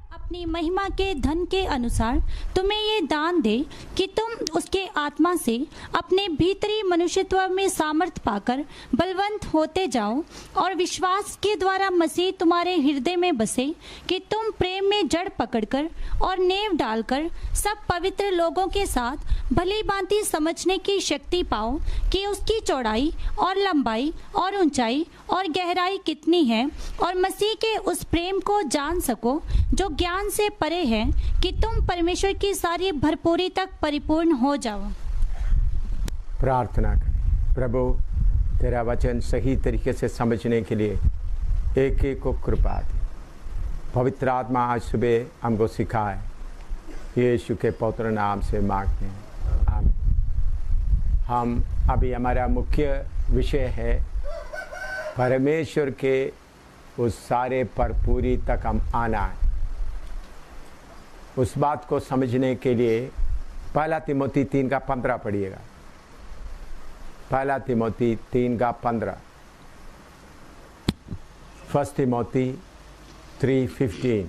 अपनी महिमा के धन के अनुसार तुम्हें ये दान दे कि तुम उसके आत्मा से अपने भीतरी मनुष्यत्व में सामर्थ पाकर बलवंत होते जाओ और विश्वास के द्वारा मसीह तुम्हारे हृदय में बसे कि तुम प्रेम में जड़ पकड़कर और नेव डालकर सब पवित्र लोगों के साथ भली भांति समझने की शक्ति पाओ कि उसकी चौड़ाई और लंबाई और ऊंचाई और गहराई कितनी है, और मसीह के उस प्रेम को जान सको जो ज्ञान से परे है, कि तुम परमेश्वर की सारी भरपूरी तक परिपूर्ण हो जाओ। प्रार्थना करें। प्रभु, तेरा वचन सही तरीके से समझने के लिए एक एक को कृपा दे। पवित्र आत्मा आज सुबह हमको सिखाए, यीशु के पवित्र नाम से मांगते हैं, आमीन। हम अभी हमारा मुख्य विषय है परमेश्वर के उस सारे भरपूरी तक हम आना है। उस बात को समझने के लिए पहला तिमोथी 3:15 पढ़िएगा। पहला तिमोथी 3:15, फर्स्ट तिमोथी 3:15।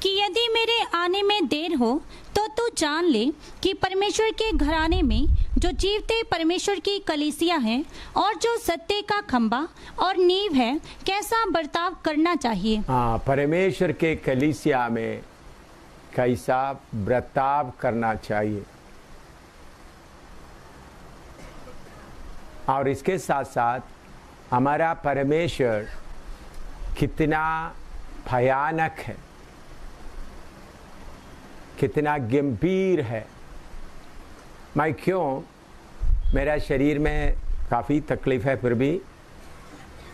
कि यदि मेरे आने में देर हो तो तू जान ले कि परमेश्वर के घराने में जो जीवते परमेश्वर की कलीसिया है और जो सत्य का खंबा और नींव है, कैसा बर्ताव करना चाहिए। हाँ, परमेश्वर के कलीसिया में कैसा बर्ताव करना चाहिए। और इसके साथ साथ हमारा परमेश्वर कितना भयानक है, कितना गंभीर है। मैं मेरा शरीर में काफ़ी तकलीफ है, फिर भी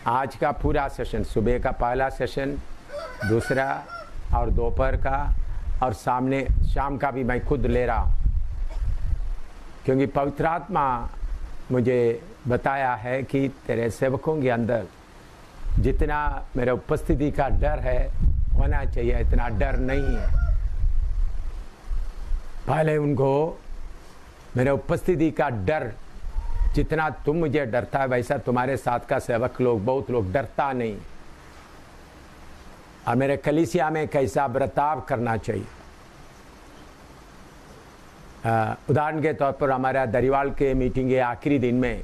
आज का पूरा सेशन, सुबह का पहला सेशन, दूसरा और दोपहर का और सामने शाम का भी मैं खुद ले रहा हूँ, क्योंकि पवित्र आत्मा मुझे बताया है कि तेरे सेवकों के अंदर जितना मेरे उपस्थिति का डर है होना चाहिए, इतना डर नहीं है। पहले उनको मेरे उपस्थिति का डर, जितना तुम मुझे डरता है वैसा तुम्हारे साथ का सेवक लोग, बहुत लोग डरता नहीं। और मेरे कलीसिया में कैसा बर्ताव करना चाहिए। उदाहरण के तौर पर हमारा दरिवाल के मीटिंग के आखिरी दिन में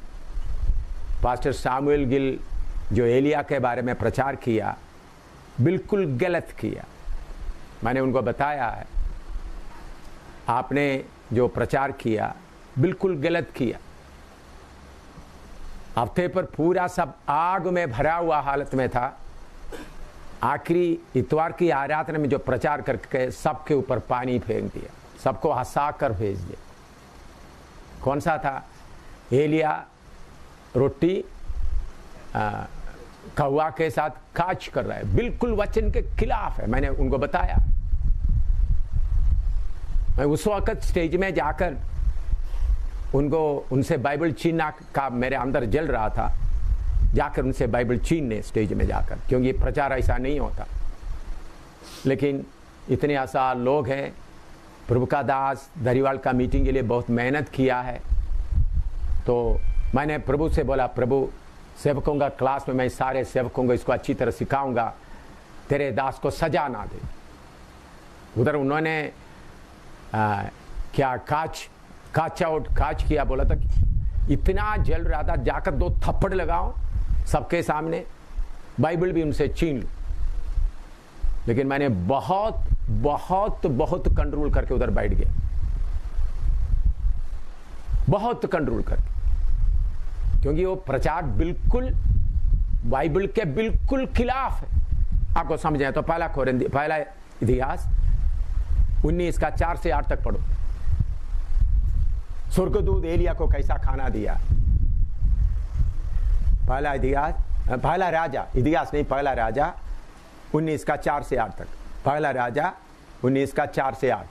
पास्टर सामुएल गिल जो एलिया के बारे में प्रचार किया, बिल्कुल गलत किया। मैंने उनको बताया है, आपने जो प्रचार किया बिल्कुल गलत किया। हफ्ते पर पूरा सब आग में भरा हुआ हालत में था। आखिरी इतवार की आराधना में जो प्रचार करके सबके ऊपर पानी फेंक दिया, सबको हंसा कर भेज दिया। कौन सा था? एलिया रोटी कौवा के साथ काच कर रहा है, बिल्कुल वचन के खिलाफ है। मैंने उनको बताया। मैं उस वक्त स्टेज में जाकर उनसे बाइबल छीनना का मेरे अंदर जल रहा था, जाकर उनसे बाइबल छीनने स्टेज में जाकर, क्योंकि प्रचार ऐसा नहीं होता। लेकिन इतने आसान लोग हैं। प्रभु का दास दरिवाल का मीटिंग के लिए बहुत मेहनत किया है। तो मैंने प्रभु से बोला, प्रभु सेवकों का क्लास में मैं सारे सेवकों को इसको अच्छी तरह सिखाऊंगा, तेरे दास को सजा ना दे। उधर उन्होंने क्या काच किया, बोला था कि इतना जल रहा था, जाकर 2 थप्पड़ लगाओ सबके सामने, बाइबल भी उनसे छीन लो। लेकिन मैंने बहुत बहुत बहुत कंट्रोल करके उधर बैठ गया, बहुत कंट्रोल करके, क्योंकि वो प्रचार बिल्कुल बाइबल के बिल्कुल खिलाफ है। आपको समझे तो पहला इतिहास 19:4 से 8 तक पढ़ो। स्वर्गदूत एलिया को कैसा खाना दिया। पहला राजा 19:4 से 8 तक। पहला राजा 19:4 से 8।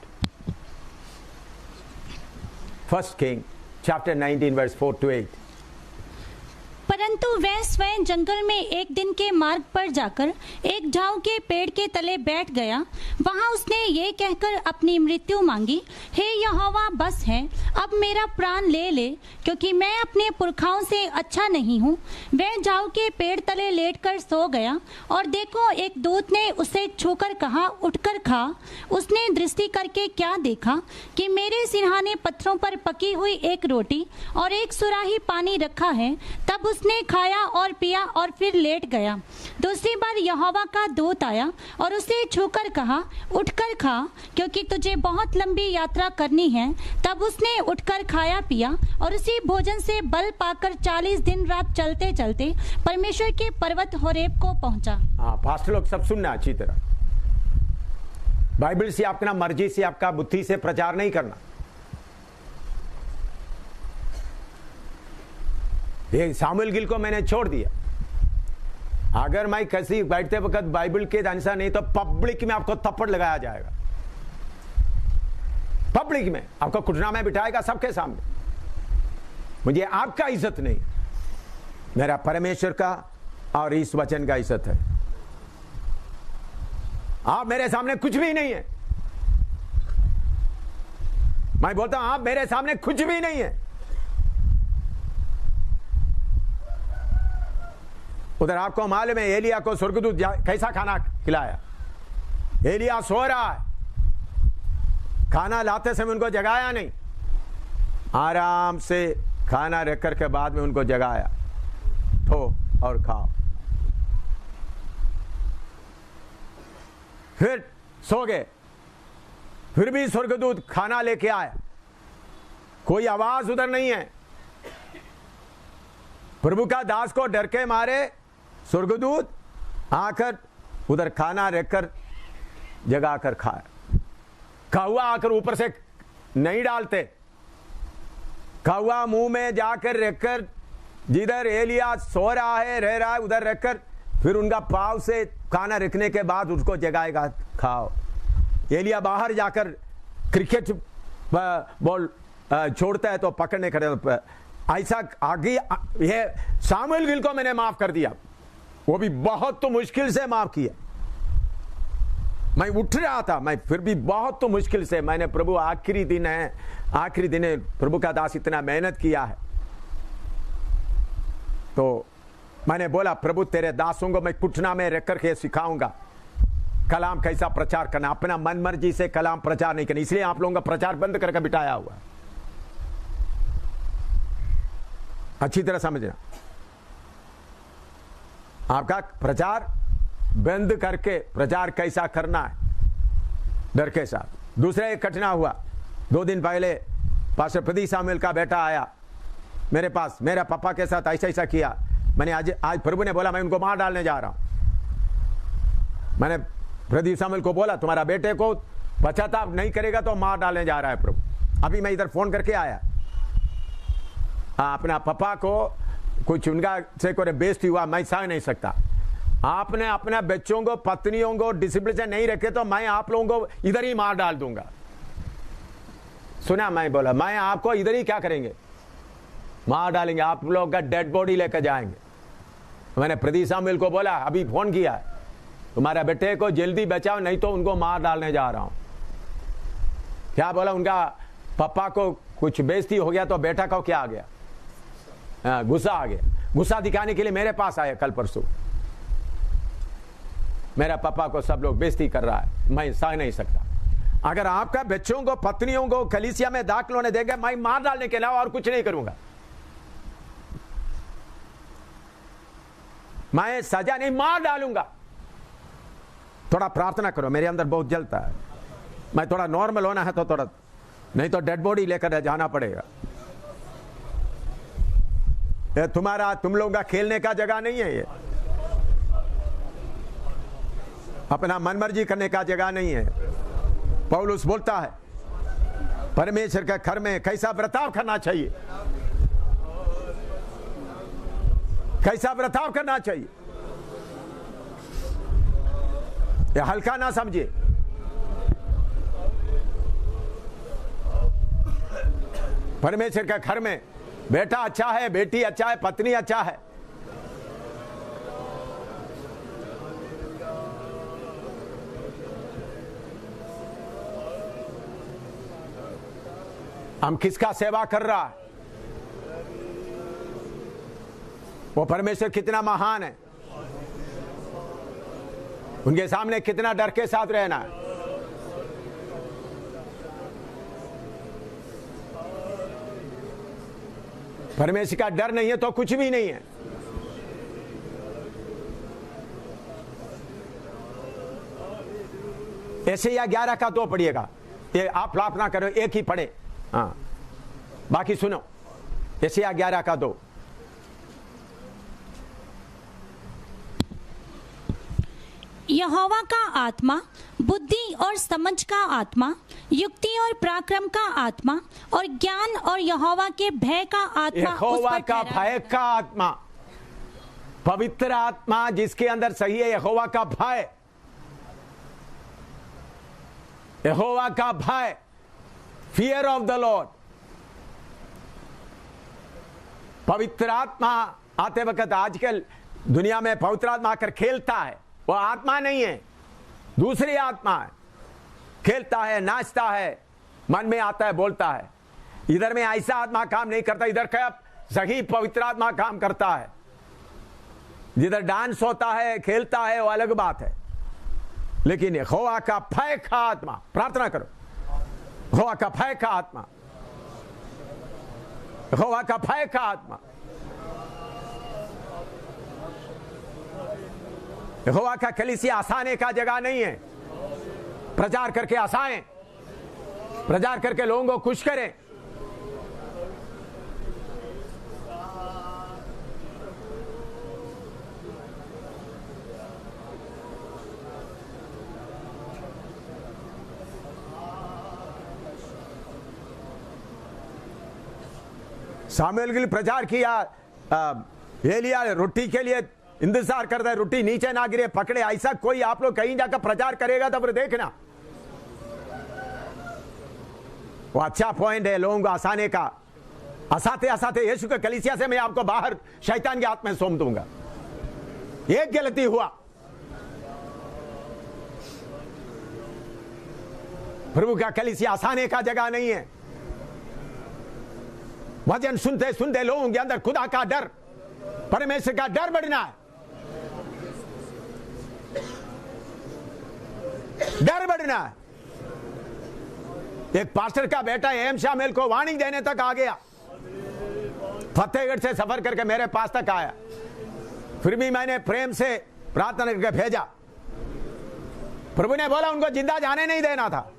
First King chapter 19 verse 4 to 8। परंतु परंतु वह स्वयं जंगल में एक दिन के मार्ग पर जाकर एक झाऊ के पेड़ के तले बैठ गया। वहां उसने ये कहकर अपनी मृत्यु मांगी, हे यहोवा, बस है, अब मेरा प्राण ले ले, क्योंकि मैं अपने पुरखाओं से अच्छा नहीं हूँ। वह झाऊ के पेड़ तले लेटकर सो गया, और देखो, एक दूत ने उसे छूकर कहा, उठकर खा। उसने दृष्टि करके क्या देखा कि मेरे सिरहाने पत्थरों पर पकी हुई एक रोटी और एक सुराही पानी रखा है। तब उसने खाया और पिया और फिर लेट गया। दूसरी बार यहोवा का दूत आया और उसे छूकर कहा, उठकर खा, क्योंकि तुझे बहुत लंबी यात्रा करनी है। तब उसने उठकर खाया पिया और उसी भोजन से बल पाकर 40 दिन रात चलते चलते परमेश्वर के पर्वत होरेब को पहुंचा। हाँ, पास्टर लोग सब सुनना अच्छी तरह। बाइबल से आपका मर्जी से, आपका बुद्धि से प्रचार नहीं करना। ये सामुएल गिल को मैंने छोड़ दिया। अगर मैं किसी बैठते वक्त बाइबल के अनुसार नहीं तो पब्लिक में आपको थप्पड़ लगाया जाएगा। पब्लिक में आपको कुटना में बिठाएगा सबके सामने। मुझे आपका इज्जत नहीं, मेरा परमेश्वर का और इस वचन का इज्जत है। आप मेरे सामने कुछ भी नहीं है। मैं बोलता हूं आप मेरे सामने कुछ भी नहीं है। उधर आपको मालूम है एलिया को स्वर्गदूत कैसा खाना खिलाया। एलिया सो रहा है, खाना लाते समय उनको जगाया नहीं, आराम से खाना रखकर के बाद में उनको जगाया, ठो और खाओ। फिर सो गए। फिर भी स्वर्गदूत खाना लेके आया, कोई आवाज उधर नहीं है। प्रभु का दास को डर के मारे स्वर्गदूत आकर उधर खाना रखकर जगाकर खाया। कौवा आकर ऊपर से नहीं डालते, कौवा मुंह में जाकर रखकर जिधर एलिया सो रहा है रह रहा है उधर रखकर फिर उनका पाव से खाना रखने के बाद उसको जगाएगा, खाओ। एलिया बाहर जाकर क्रिकेट बॉल छोड़ता है तो पकड़ने खड़े। ऐसा आगे ये सामुएल गिल को मैंने माफ कर दिया, वो भी बहुत तो मुश्किल से माफ किया। मैं उठ रहा था, मैं फिर भी बहुत तो मुश्किल से मैंने, प्रभु आखिरी दिन है, आखिरी दिन है, प्रभु का दास इतना मेहनत किया है, तो मैंने बोला प्रभु तेरे दासों को मैं कुटना में रख करके सिखाऊंगा कलाम कैसा प्रचार करना। अपना मन मर्जी से कलाम प्रचार नहीं करना, इसलिए आप लोगों का प्रचार बंद करके बिठाया हुआ। अच्छी तरह समझना, आपका प्रचार बंद करके प्रचार कैसा करना है डर के साथ। दूसरा एक घटना हुआ, 2 दिन पहले पास्टर प्रदीप सामुएल का बेटा आया मेरे पास, मेरा पापा के साथ ऐसा ऐसा किया। मैंने आज प्रभु ने बोला मैं उनको मार डालने जा रहा हूं। मैंने प्रदीप सामुएल को बोला तुम्हारा बेटे को पश्चाताप नहीं करेगा तो मार डालने जा रहा है प्रभु। अभी मैं इधर फोन करके आया, अपना पापा को कुछ उनका से कोई बेइज्जती हुआ, मैं सह नहीं सकता। आपने अपने बच्चों को पत्नियों को डिसिप्लिन से नहीं रखे तो मैं आप लोगों को इधर ही मार डाल दूंगा। सुना, मैं बोला मैं आपको इधर ही क्या करेंगे, मार डालेंगे, आप लोग का डेड बॉडी लेकर जाएंगे। मैंने प्रदीप सामुएल को बोला अभी फोन किया, तुम्हारे बेटे को जल्दी बचाओ नहीं तो उनको मार डालने जा रहा हूं। क्या बोला, उनका पापा को कुछ बेइज्जती हो गया तो बेटा को क्या आ गया, गुस्सा आ गया। गुस्सा दिखाने के लिए मेरे पास आया कल परसों। मेरा पापा को सब लोग बेइज्जती कर रहा है, मैं सह नहीं सकता। अगर आपका बच्चों को पत्नियों को कलीसिया में दाखिल होने देंगे, मैं मार डालने के अलावा और कुछ नहीं करूंगा। मैं सजा नहीं, मार डालूंगा। थोड़ा प्रार्थना करो, मेरे अंदर बहुत जलता है। मैं थोड़ा नॉर्मल होना है तो थोड़ा, नहीं तो डेड बॉडी लेकर जाना पड़ेगा। ये तुम्हारा तुम लोगों का खेलने का जगह नहीं है, ये अपना मनमर्जी करने का जगह नहीं है। पौलुस बोलता है परमेश्वर के घर में कैसा बर्ताव करना चाहिए, कैसा बर्ताव करना चाहिए, ये हल्का ना समझिए। परमेश्वर के घर में बेटा अच्छा है, बेटी अच्छा है, पत्नी अच्छा है, हम किसका सेवा कर रहा है? वो परमेश्वर कितना महान है, उनके सामने कितना डर के साथ रहना है। परमेश्वर का डर नहीं है तो कुछ भी नहीं है। यशायाह 11 का 2 पढ़िएगा, ये आप फ्लॉप ना करो, एक ही पढ़े, हाँ बाकी सुनो। यशायाह 11 का 2। यहोवा का आत्मा बुद्धि और समझ का आत्मा, युक्ति और पराक्रम का आत्मा और ज्ञान और यहोवा के भय का आत्मा उस यहोवा पर का ठहरा भय है। का आत्मा, पवित्र आत्मा जिसके अंदर सही है, यहोवा का भय, यहोवा का भय, फियर ऑफ द लॉर्ड। पवित्र आत्मा आते वक्त आजकल दुनिया में पवित्र आत्मा आकर खेलता है, वो आत्मा नहीं है, दूसरी आत्मा है। खेलता है, नाचता है, मन में आता है, बोलता है। इधर में ऐसा आत्मा काम नहीं करता, इधर का सही पवित्र आत्मा काम करता है। जिधर डांस होता है, खेलता है, वो अलग बात है। लेकिन यहोवा का भय का आत्मा, प्रार्थना करो, यहोवा का भय का आत्मा, यहोवा का भय का आत्मा, यहोवा का कलीसिया आसाने का जगह नहीं है। प्रचार करके आसाएं, प्रचार करके लोगों को खुश करें। सामुएल के लिए प्रचार किया, एलिया रोटी के लिए इंतजार करता है, रोटी नीचे ना गिरे, पकड़े। ऐसा कोई आप लोग कहीं जाकर प्रचार करेगा तब देखना। वो अच्छा पॉइंट है लोगों को आसाने का। आसाते आसाते यीशु के कलीसिया से मैं आपको बाहर शैतान के हाथ में सौंप दूंगा। एक गलती हुआ, प्रभु का कलीसिया आसाने का जगह नहीं है। वचन सुनते सुनते लोगों के अंदर खुदा का डर, परमेश्वर का डर बढ़ना है, डर बढ़ना है। एक पास्टर का बेटा एम शामिल को वार्निंग देने तक आ गया, फतेहगढ़ से सफर करके मेरे पास तक आया। फिर भी मैंने प्रेम से प्रार्थना करके भेजा। प्रभु ने बोला उनको जिंदा जाने नहीं देना था,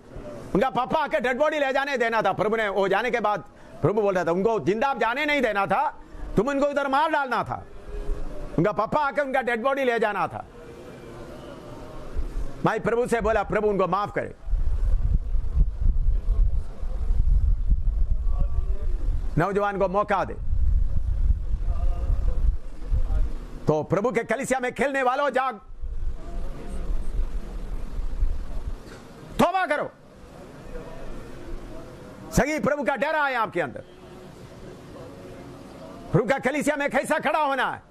उनका पापा आके डेड बॉडी ले जाने देना था। प्रभु ने वो जाने के बाद प्रभु बोल रहा था उनको जिंदा जाने नहीं देना था, तुम उनको उधर मार डालना था। उनका पापा आके उनका डेड बॉडी ले जाना था। मैं प्रभु से बोला प्रभु उनको माफ करे। नौजवान को मौका दे। तो प्रभु के कलीसिया में खेलने वालों जाग, तौबा करो। सही प्रभु का डर आए आपके अंदर। प्रभु का कलीसिया में कैसा खड़ा होना है।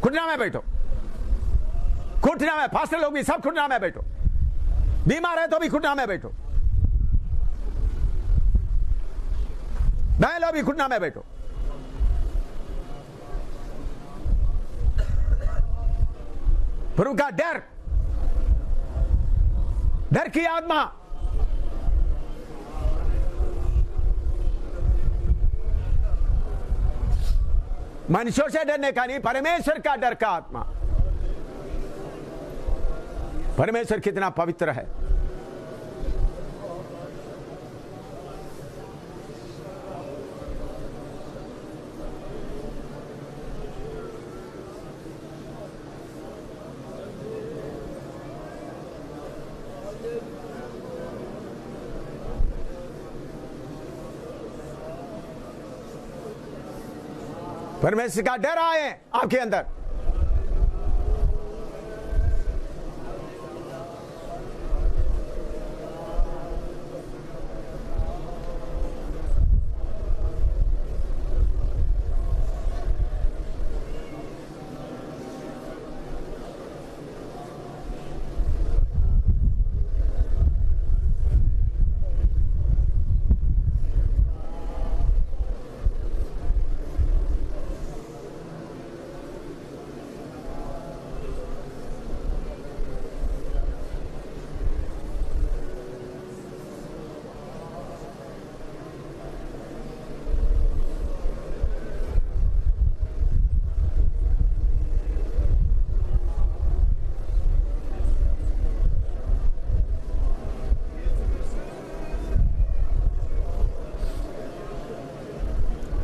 घुटना में बैठो, घुटना में, फास्टर लोग भी सब घुटना में बैठो। बीमार है तो भी घुटना में बैठो, बहन लोग भी घुटना में बैठो। प्रभु का डर, डर की आत्मा, मनुष्यों से डरने का नहीं, परमेश्वर का डर का आत्मा। परमेश्वर कितना पवित्र है। परमेश्वर का डर आए आपके अंदर।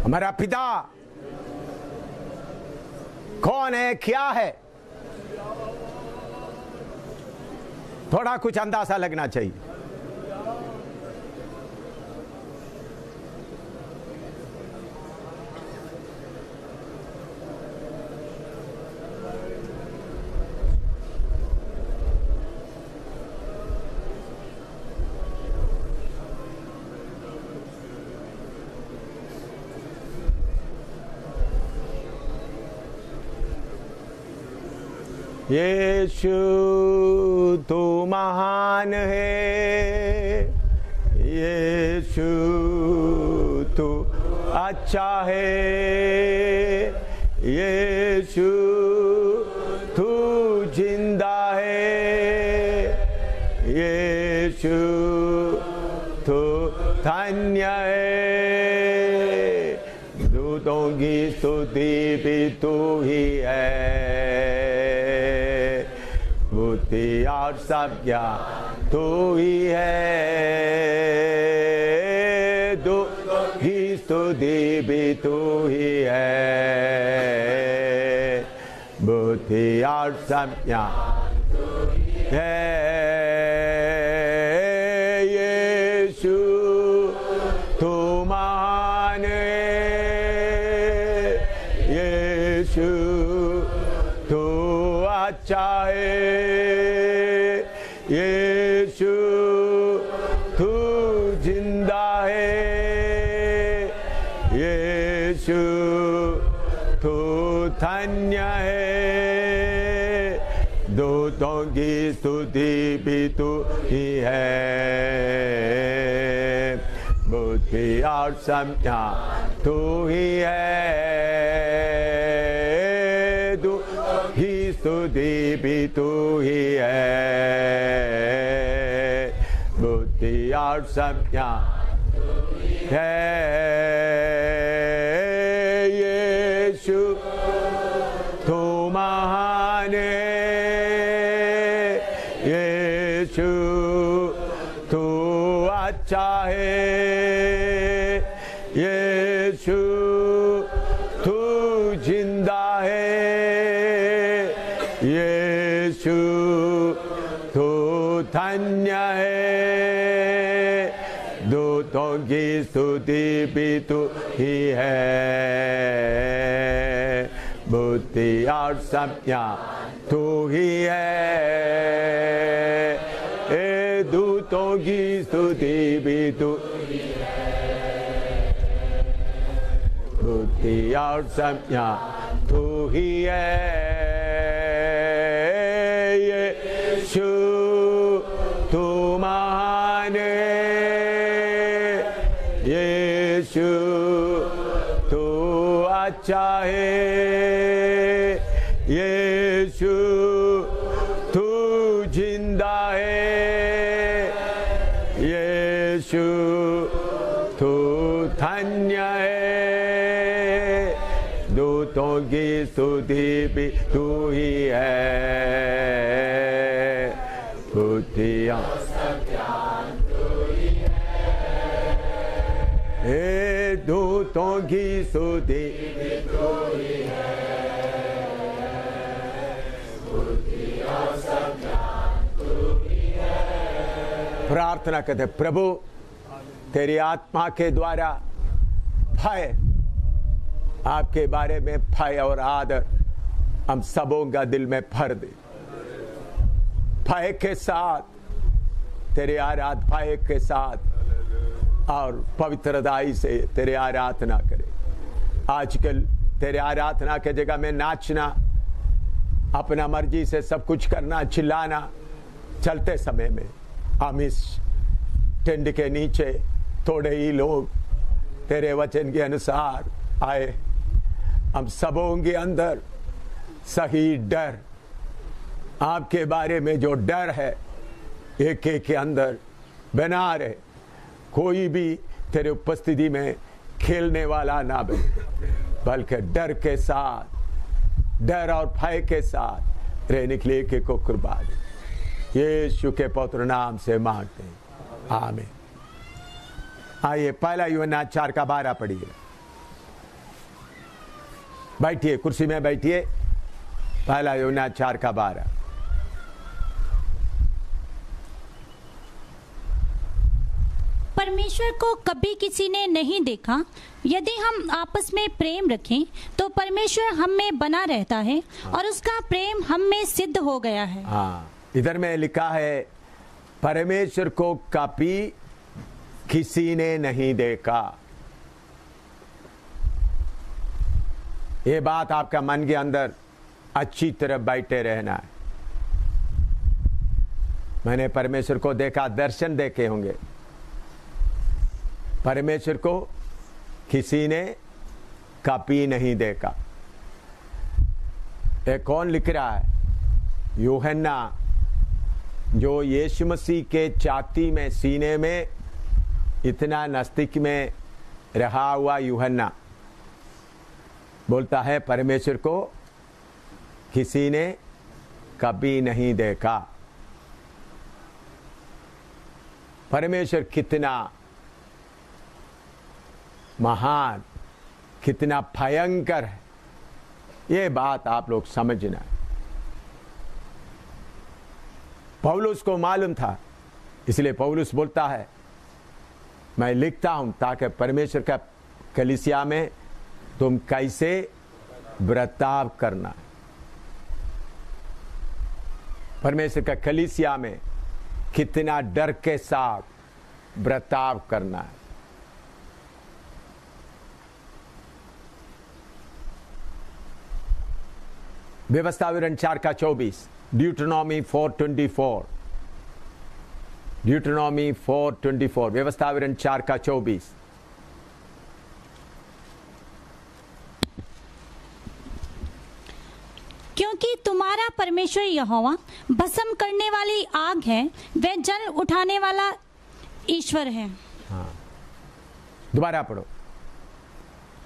हमारा पिता कौन है, क्या है, थोड़ा कुछ अंदाजा लगना चाहिए। यीशु तू महान है, यीशु तू अच्छा है, यीशु तू जिंदा है, यीशु तू धन्य है, दूतों की स्तुति भी तू ही है, बुद्धि और सब ज्ञान तू ही है, दूतों की स्तुति भी तू ही है, बुद्धि और सब ज्ञान तू ही है। यीशु तू महान है, यीशु तू अच्छा है, यीशु तू जिंदा है, यीशु तू धन्य है, दूतों की स्तुति भी तू ही है, बुद्धि और समझा तू ही है, दूतों की स्तुति भी तू ही है, बुद्धि और समझा है। यीशु तू महान है, यीशु तू अच्छा है, यीशु तू जिंदा है, यीशु तू धन्य है, दूतों की स्तुति भी तू ही है, बुद्धि और समझा तू ही है, दूतों की स्तुति भी तू ही है, बुद्धि और समझा तू ही है। यीशु तू महान है, यीशु तू अच्छा है, यीशु तू जिंदा है, यीशु तू धन्य है, दूतों की स्तुति भी तू ही है, बुद्धि हे दूतों की स्तुति तू ही है, बुद्धि और सब ज्ञान तू ही है। प्रार्थना करते प्रभु तेरी आत्मा के द्वारा भय, आपके बारे में भय और आदर हम सबों का दिल में भर दे, भय के साथ तेरे आराध, भय के साथ और पवित्रताई से तेरे आराधना करे। आजकल तेरे आराधना के जगह में नाचना, अपना मर्जी से सब कुछ करना, चिल्लाना, चलते समय में हम इस टेंट के नीचे थोड़े ही लोग तेरे वचन के अनुसार आए, हम सबों के अंदर सही डर, आपके बारे में जो डर है एक एक के अंदर बना रहे, कोई भी तेरे उपस्थिति में खेलने वाला ना बने, बल्कि डर के साथ, डर और भय के साथ रहने के लिए एक को कृपा दे, यीशु के पवित्र नाम से मांगते हैं, आमीन। आइए पहला यूहन्ना 4:12 पढ़िए। बैठिए, कुर्सी में बैठिए। पहला यूहन्ना 4:12। परमेश्वर को कभी किसी ने नहीं देखा। यदि हम आपस में प्रेम रखें तो परमेश्वर हम में बना रहता है और उसका प्रेम हम में सिद्ध हो गया है। हाँ, इधर में लिखा है परमेश्वर को कभी किसी ने नहीं देखा। ये बात आपका मन के अंदर अच्छी तरह बैठे रहना है। मैंने परमेश्वर को देखा, दर्शन देखे होंगे। परमेश्वर को किसी ने कभी नहीं देखा। ये कौन लिख रहा है? यूहन्ना, जो यीशु मसीह के छाती में, सीने में इतना नजदीक में रहा हुआ यूहन्ना बोलता है परमेश्वर को किसी ने कभी नहीं देखा। परमेश्वर कितना महान, कितना भयंकर है, ये बात आप लोग समझना है। पौलुस को मालूम था, इसलिए पौलुस बोलता है मैं लिखता हूं ताकि परमेश्वर का कलीसिया में तुम कैसे बर्ताव करना है, परमेश्वर का कलीसिया में कितना डर के साथ बर्ताव करना है। व्यवस्था विवरण 4:24, ड्यूटरनॉमी 4:24, ड्यूटरनॉमी 4:24, व्यवस्था विवरण 4:24। क्योंकि तुम्हारा परमेश्वर यहोवा भस्म करने वाली आग है, वह जल उठाने वाला ईश्वर है। हाँ, दोबारा पढ़ो।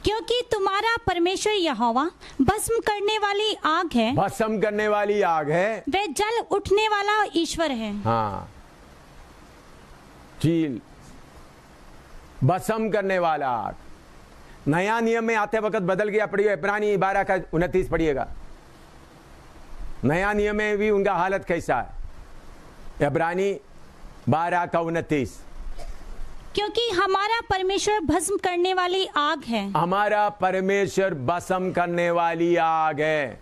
क्योंकि तुम्हारा परमेश्वर यहोवा भस्म करने वाली आग है, भस्म करने वाली आग है, वह जल उठने वाला ईश्वर है। हाँ, चील भस्म करने वाला आग। नया नियम में आते वक्त बदल गया। पढ़िए इब्रानी 12:29 पढ़िएगा। नया नियम में भी उनका हालत कैसा है? इब्रानी 12:29। क्योंकि हमारा परमेश्वर भस्म करने वाली आग है। हमारा परमेश्वर भस्म करने वाली आग है।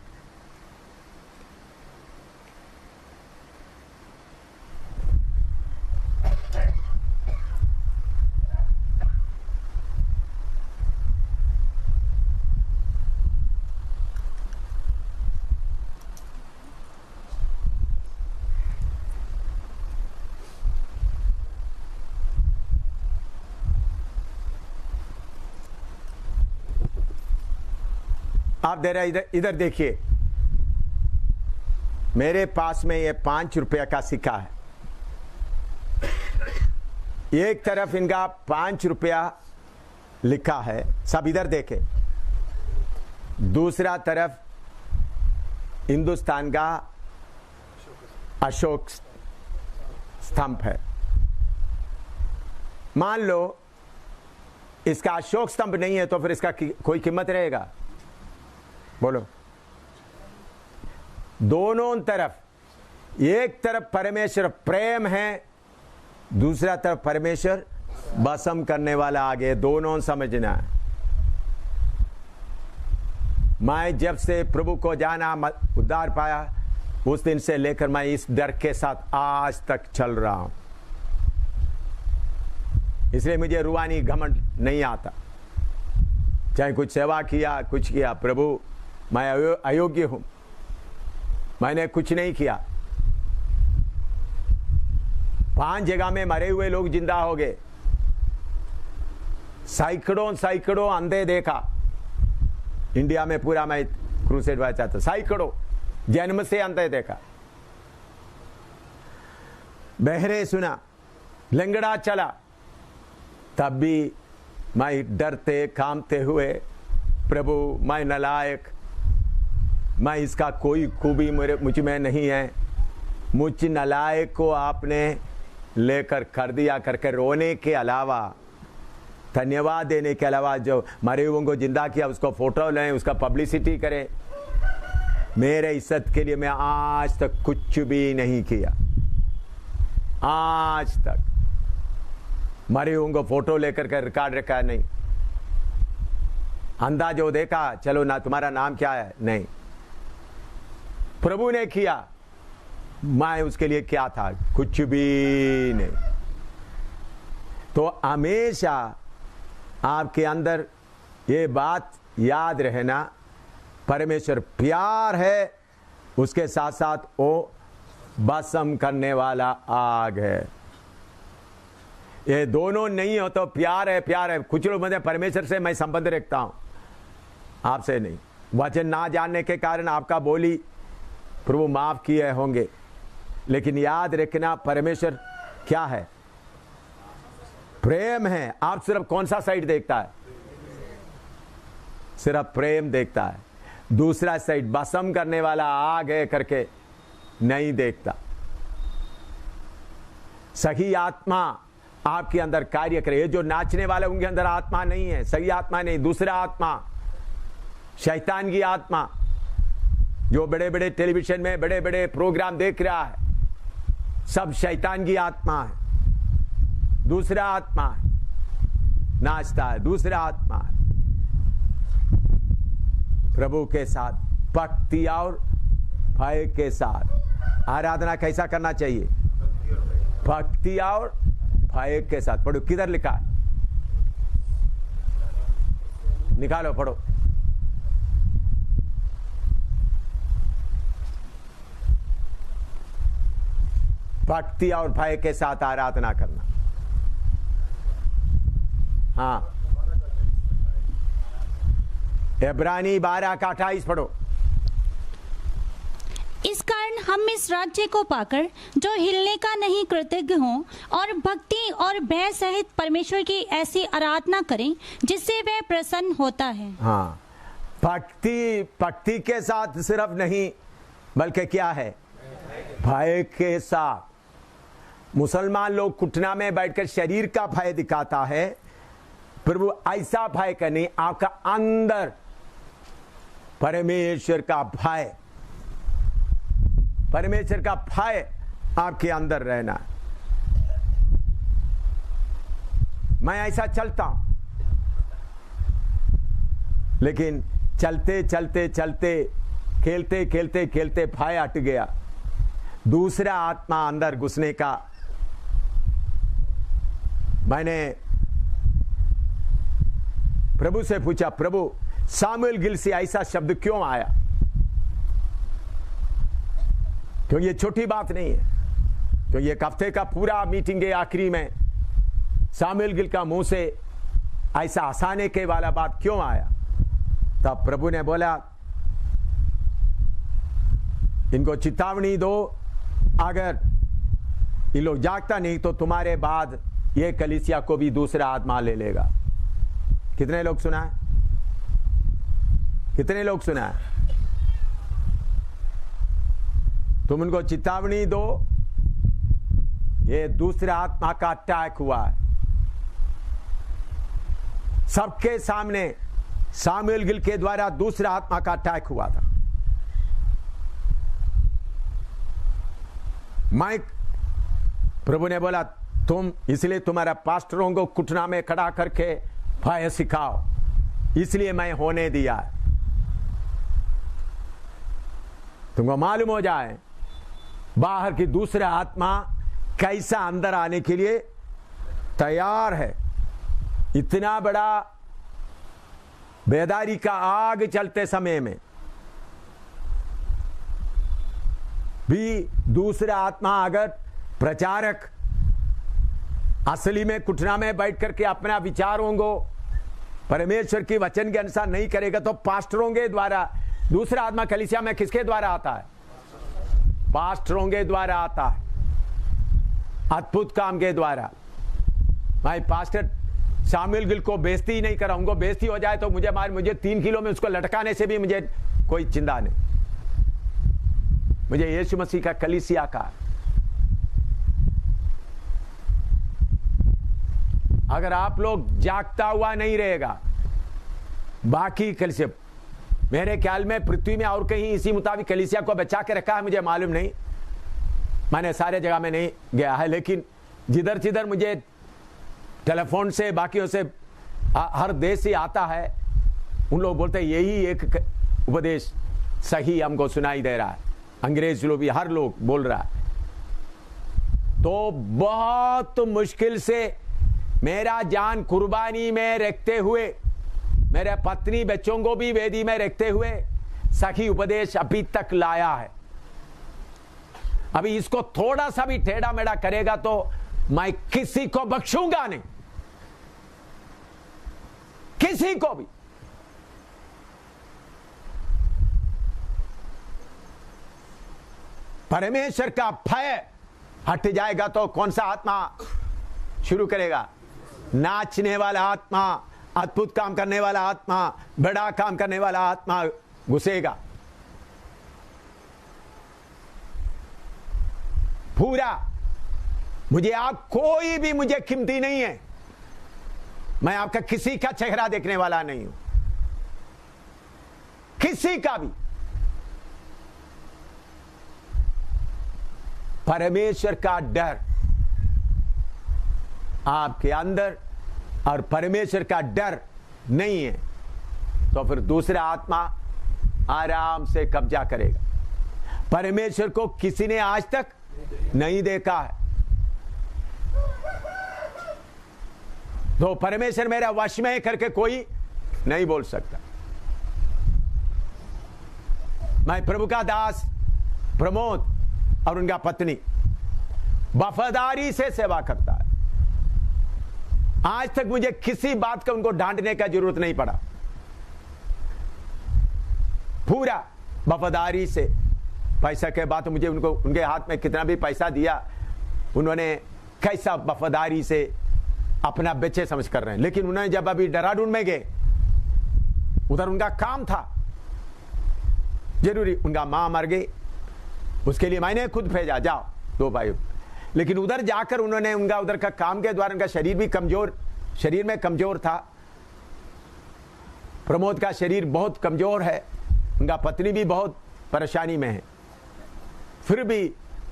आप दे रहे इधर देखिए, मेरे पास में ये 5 रुपया का सिक्का है। एक तरफ इनका 5 रुपया लिखा है, सब इधर देखे। दूसरा तरफ हिंदुस्तान का अशोक स्तंभ है। मान लो इसका अशोक स्तंभ नहीं है तो फिर इसका कोई कीमत रहेगा? बोलो। दोनों तरफ, एक तरफ परमेश्वर प्रेम है, दूसरा तरफ परमेश्वर भस्म करने वाला आगे। दोनों समझना है। मैं जब से प्रभु को जाना, उद्धार पाया, उस दिन से लेकर मैं इस डर के साथ आज तक चल रहा हूं। इसलिए मुझे रूहानी घमंड नहीं आता। चाहे कुछ सेवा किया, कुछ किया, प्रभु मैं अयोग्य हूं, मैंने कुछ नहीं किया। 5 जगह में मरे हुए लोग जिंदा हो गए। सैकड़ों अंधे देखा इंडिया में। पूरा मैं क्रूसेड वाला चाहता, सैकड़ों जन्म से अंधे देखा। बहरे सुना, लंगड़ा चला। तब भी मैं डरते कांपते हुए, प्रभु मैं नालायक, मैं इसका कोई खूबी मुझ में नहीं है, मुझ नालायक को आपने लेकर कर दिया करके रोने के अलावा धन्यवाद देने के अलावा जो मरे हुए को जिंदा किया उसको फोटो लें, उसका पब्लिसिटी करें। मेरे इज्जत के लिए मैं आज तक कुछ भी नहीं किया। आज तक मरे हुए को फोटो लेकर के रिकॉर्ड रखा नहीं। अंधा जो देखा, चलो ना तुम्हारा नाम क्या है, नहीं। प्रभु ने किया, मैं उसके लिए क्या था, कुछ भी नहीं। तो हमेशा आपके अंदर ये बात याद रहना, परमेश्वर प्यार है, उसके साथ साथ वो भस्म करने वाला आग है। ये दोनों नहीं हो तो प्यार है, प्यार है। कुछ लोग मुझे परमेश्वर से मैं संबंध रखता हूं, आपसे नहीं। वचन ना जानने के कारण आपका बोली प्रभु माफ किए होंगे, लेकिन याद रखना परमेश्वर क्या है, प्रेम है। आप सिर्फ कौन सा साइड देखता है, सिर्फ प्रेम देखता है, दूसरा साइड भस्म करने वाला आग है करके नहीं देखता। सही आत्मा आपके अंदर कार्य करे। ये जो नाचने वाले उनके अंदर आत्मा नहीं है, सही आत्मा नहीं, दूसरा आत्मा, शैतान की आत्मा, जो बड़े बड़े टेलीविजन में बड़े बड़े प्रोग्राम देख रहा है, सब शैतान की आत्मा है। दूसरा आत्मा है, नाचता है, दूसरा आत्मा है। प्रभु के साथ भक्ति और भय के साथ आराधना कैसा करना चाहिए, भक्ति और भय के साथ। पढ़ो, किधर लिखा है, निकालो, पढ़ो। भक्ति और भय के साथ आराधना करना। हाँ, इब्रानी 12:28 पढ़ो। इस कारण हम इस राज्य को पाकर जो हिलने का नहीं कृतज्ञ हों और भक्ति और भय सहित परमेश्वर की ऐसी आराधना करें जिससे वह प्रसन्न होता है। हाँ, भक्ति के साथ सिर्फ नहीं, बल्कि क्या है, भय के साथ। मुसलमान लोग घुटना में बैठकर शरीर का भय दिखाता है, प्रभु ऐसा भय का नहीं, आपका अंदर परमेश्वर का भय, परमेश्वर का भय आपके अंदर रहना। मैं ऐसा चलता हूं, लेकिन चलते चलते चलते खेलते खेलते खेलते भय हट गया, दूसरा आत्मा अंदर घुसने का। मैंने प्रभु से पूछा, प्रभु सामुएल गिल से ऐसा शब्द क्यों आया, क्योंकि ये छोटी बात नहीं है, क्योंकि एक हफ्ते का पूरा मीटिंग के आखिरी में सामुएल गिल का मुंह से ऐसा हंसाने के वाला बात क्यों आया। तब प्रभु ने बोला, इनको चेतावनी दो, अगर ये लोग जागता नहीं तो तुम्हारे बाद ये कलीसिया को भी दूसरा आत्मा ले लेगा। कितने लोग सुना है, कितने लोग सुना है? तुम उनको चेतावनी दो, ये दूसरा आत्मा का अटैक हुआ है। सबके सामने सामुएल गिल के द्वारा दूसरा आत्मा का अटैक हुआ था। माइक प्रभु ने बोला, तुम इसलिए तुम्हारा पास्टरों को घुटना में खड़ा करके भय सिखाओ, इसलिए मैं होने दिया है। तुमको मालूम हो जाए बाहर की दूसरा आत्मा कैसा अंदर आने के लिए तैयार है। इतना बड़ा बेदारी का आग चलते समय में भी दूसरा आत्मा अगर प्रचारक असली में घुटना में बैठ करके अपना विचारों को परमेश्वर की वचन के अनुसार नहीं करेगा तो पास्टरों के द्वारा दूसरा आत्मा कलीसिया में किसके द्वारा आता है? पास्टरों के द्वारा आता है, अद्भुत काम के द्वारा। भाई पास्टर सामुएल गिल को बेइज्जती ही नहीं करा, उनको बेइज्जती हो जाए तो मुझे 3 किलो में उसको लटकाने से भी मुझे कोई चिंता नहीं। मुझे यीशु मसीह का कलीसिया का अगर आप लोग जागता हुआ नहीं रहेगा, बाकी कलीसिया, मेरे ख्याल में पृथ्वी में और कहीं इसी मुताबिक कलीसिया को बचा के रखा है, मुझे मालूम नहीं, मैंने सारे जगह में नहीं गया है, लेकिन जिधर जिधर मुझे टेलीफोन से बाकियों से हर देश से आता है, उन लोग बोलते हैं यही एक उपदेश सही हमको सुनाई दे रहा है। अंग्रेज लोग भी, हर लोग बोल रहा है। तो बहुत मुश्किल से मेरा जान कुर्बानी में रखते हुए, मेरे पत्नी बच्चों को भी वेदी में रखते हुए सही उपदेश अभी तक लाया है। अभी इसको थोड़ा सा भी टेढ़ा मेढ़ा करेगा तो मैं किसी को बख्शूंगा नहीं, किसी को भी। परमेश्वर का भय हट जाएगा तो कौन सा आत्मा शुरू करेगा? नाचने वाला आत्मा, अद्भुत काम करने वाला आत्मा, बड़ा काम करने वाला आत्मा घुसेगा। पूरा मुझे आप कोई भी मुझे कीमती नहीं है, मैं आपका किसी का चेहरा देखने वाला नहीं हूं, किसी का भी। परमेश्वर का डर आपके अंदर और परमेश्वर का डर नहीं है तो फिर दूसरा आत्मा आराम से कब्जा करेगा। परमेश्वर को किसी ने आज तक नहीं देखा है, तो परमेश्वर मेरा वश में करके कोई नहीं बोल सकता। मैं प्रभु का दास प्रमोद और उनका पत्नी वफादारी से सेवा करता है। आज तक मुझे किसी बात का उनको डांटने का जरूरत नहीं पड़ा, पूरा वफादारी से। पैसा के बाद मुझे उनको, उनके हाथ में कितना भी पैसा दिया, उन्होंने कैसा वफादारी से अपना बच्चे समझ कर रहे हैं। लेकिन उन्होंने जब अभी देहरादून में गए, उधर उनका काम था जरूरी, उनका मां मर गई, उसके लिए मैंने खुद भेजा, जाओ दो भाई। लेकिन उधर जाकर उन्होंने, उनका उधर का काम के द्वारा उनका शरीर भी कमजोर, शरीर में कमजोर था। प्रमोद का शरीर बहुत कमजोर है, उनका पत्नी भी बहुत परेशानी में है। फिर भी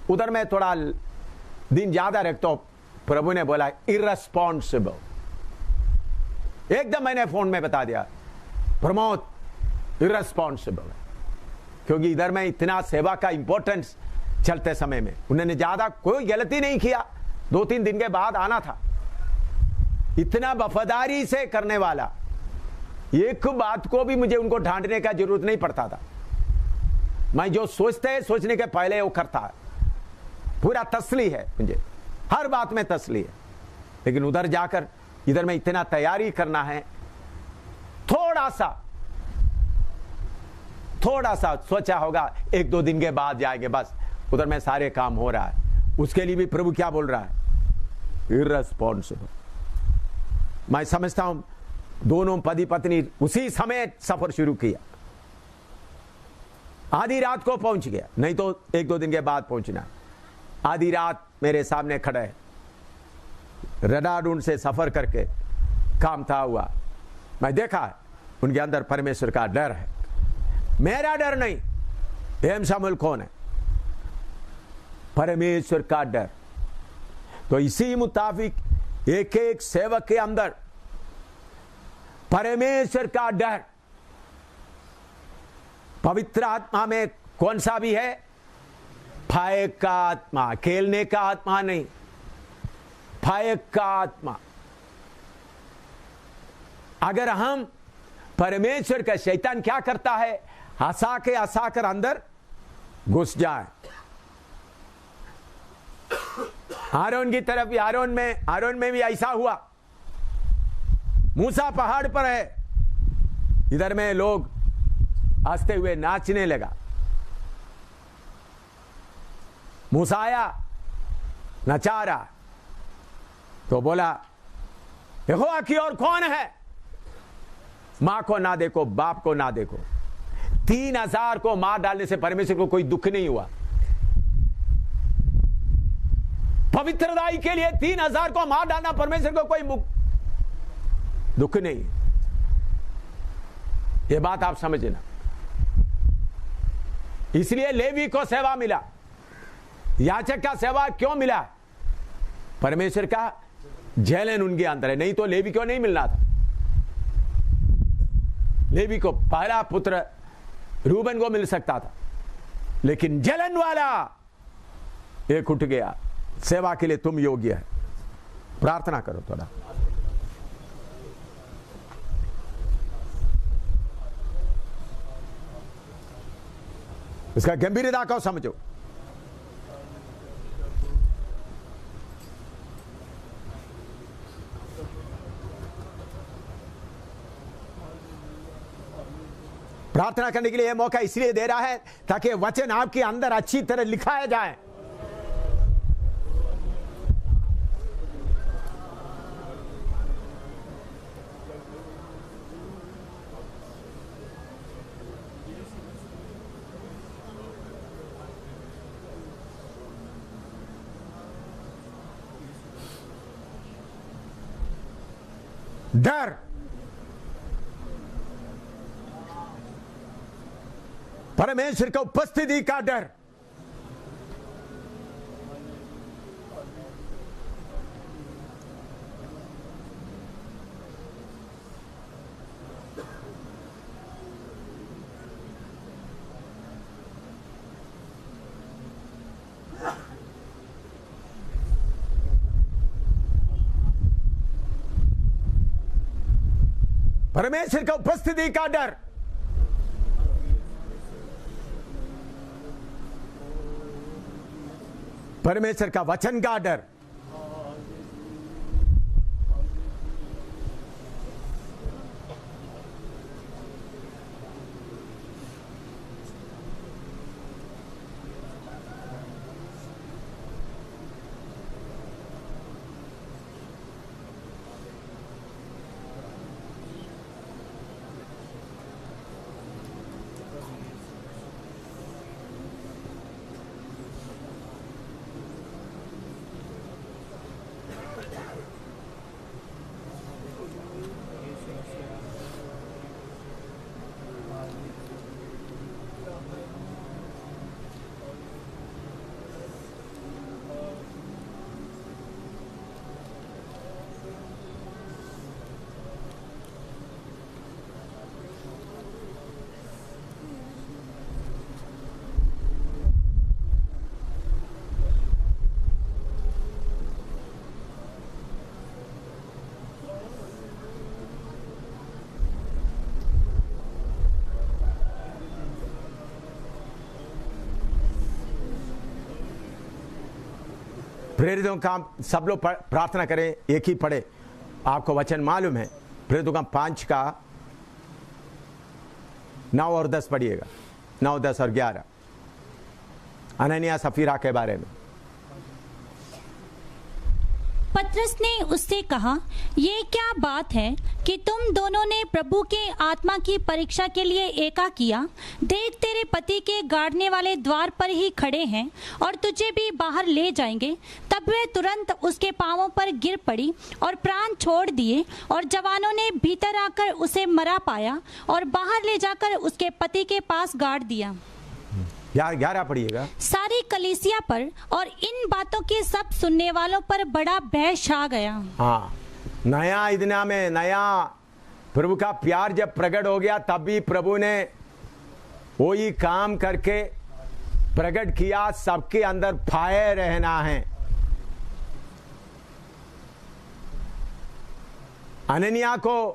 उधर में थोड़ा दिन ज्यादा रखता हूं। प्रभु ने बोला इररेस्पॉन्सिबल, एकदम मैंने फोन में बता दिया, प्रमोद इररेस्पॉन्सिबल, क्योंकि इधर में इतना सेवा का इंपॉर्टेंस चलते समय में उन्होंने ज्यादा कोई गलती नहीं किया, 2-3 दिन के बाद आना था। इतना वफादारी से करने वाला, एक बात को भी मुझे उनको डांटने का जरूरत नहीं पड़ता था। मैं जो सोचते हैं सोचने के पहले वो करता है, पूरा तसली है मुझे, हर बात में तसली है। लेकिन उधर जाकर इधर में इतना तैयारी करना है, थोड़ा सा सोचा होगा 1-2 दिन के बाद जाएंगे, बस उधर में सारे काम हो रहा है। उसके लिए भी प्रभु क्या बोल रहा है? इररेस्पॉन्सिबल। मैं समझता हूं दोनों पति पत्नी उसी समय सफर शुरू किया, आधी रात को पहुंच गया, नहीं तो 1-2 दिन के बाद पहुंचना। आधी रात मेरे सामने खड़े है, देहरादून से सफर करके काम था हुआ, मैं देखा है उनके अंदर परमेश्वर का डर है, मेरा डर नहीं। एम शामुल कौन है? परमेश्वर का डर। तो इसी मुताबिक एक एक सेवक के अंदर परमेश्वर का डर, पवित्र आत्मा में कौन सा भी है? भय का आत्मा, खेलने का आत्मा नहीं, भय का आत्मा। अगर हम परमेश्वर का, शैतान क्या करता है? हंसा कर अंदर घुस जाए। आरोन की तरफ, आरोन में भी ऐसा हुआ। मूसा पहाड़ पर है, इधर में लोग हंसते हुए नाचने लगा। मूसा आया, नचा रहा, तो बोला यहोवा की ओर कौन है? मां को ना देखो, बाप को ना देखो। 3000 को मार डालने से परमेश्वर को कोई दुख नहीं हुआ। पवित्रताई के लिए 3000 को मार डालना परमेश्वर को कोई दुख नहीं। ये बात आप समझना। इसलिए लेवी को सेवा मिला, याजक का सेवा क्यों मिला? परमेश्वर का जलन उनके अंदर है, नहीं तो लेवी को नहीं मिलना था। लेवी को पहला पुत्र रूबन को मिल सकता था, लेकिन जलन वाला एक उठ गया, सेवा के लिए तुम योग्य है। प्रार्थना करो थोड़ा। इसका गंभीरता को समझो। प्रार्थना करने के लिए यह मौका इसलिए दे रहा है ताकि वचन आपके अंदर अच्छी तरह लिखाया जाए। डर, परमेश्वर की उपस्थिति का डर। परमेश्वर की उपस्थिति का डर। परमेश्वर का वचन का डर। प्रेरितों का सब लोग प्रार्थना करें, एक ही पढ़े। आपको वचन मालूम है, प्रेरितों का 5 का 9 और 10 पढ़िएगा। 9, 10 और 11 अननिया सफीरा के बारे में। पतरस ने उससे कहा, ये क्या बात है कि तुम दोनों ने प्रभु के आत्मा की परीक्षा के लिए एका किया? देख, तेरे पति के गाड़ने वाले द्वार पर ही खड़े हैं और तुझे भी बाहर ले जाएंगे। तब वे तुरंत उसके पांवों पर गिर पड़ी और प्राण छोड़ दिए, और जवानों ने भीतर आकर उसे मरा पाया और बाहर ले जाकर उसके पति के पास गाड़ दिया। 11 पढ़िएगा। सारी कलीसिया पर और इन बातों के सब सुनने वालों पर बड़ा भय छा गया। हाँ, नया इदना में नया प्रभु का प्यार जब प्रकट हो गया, तब भी प्रभु ने वही काम करके प्रकट किया। सबके अंदर फायर रहना है। अननिया को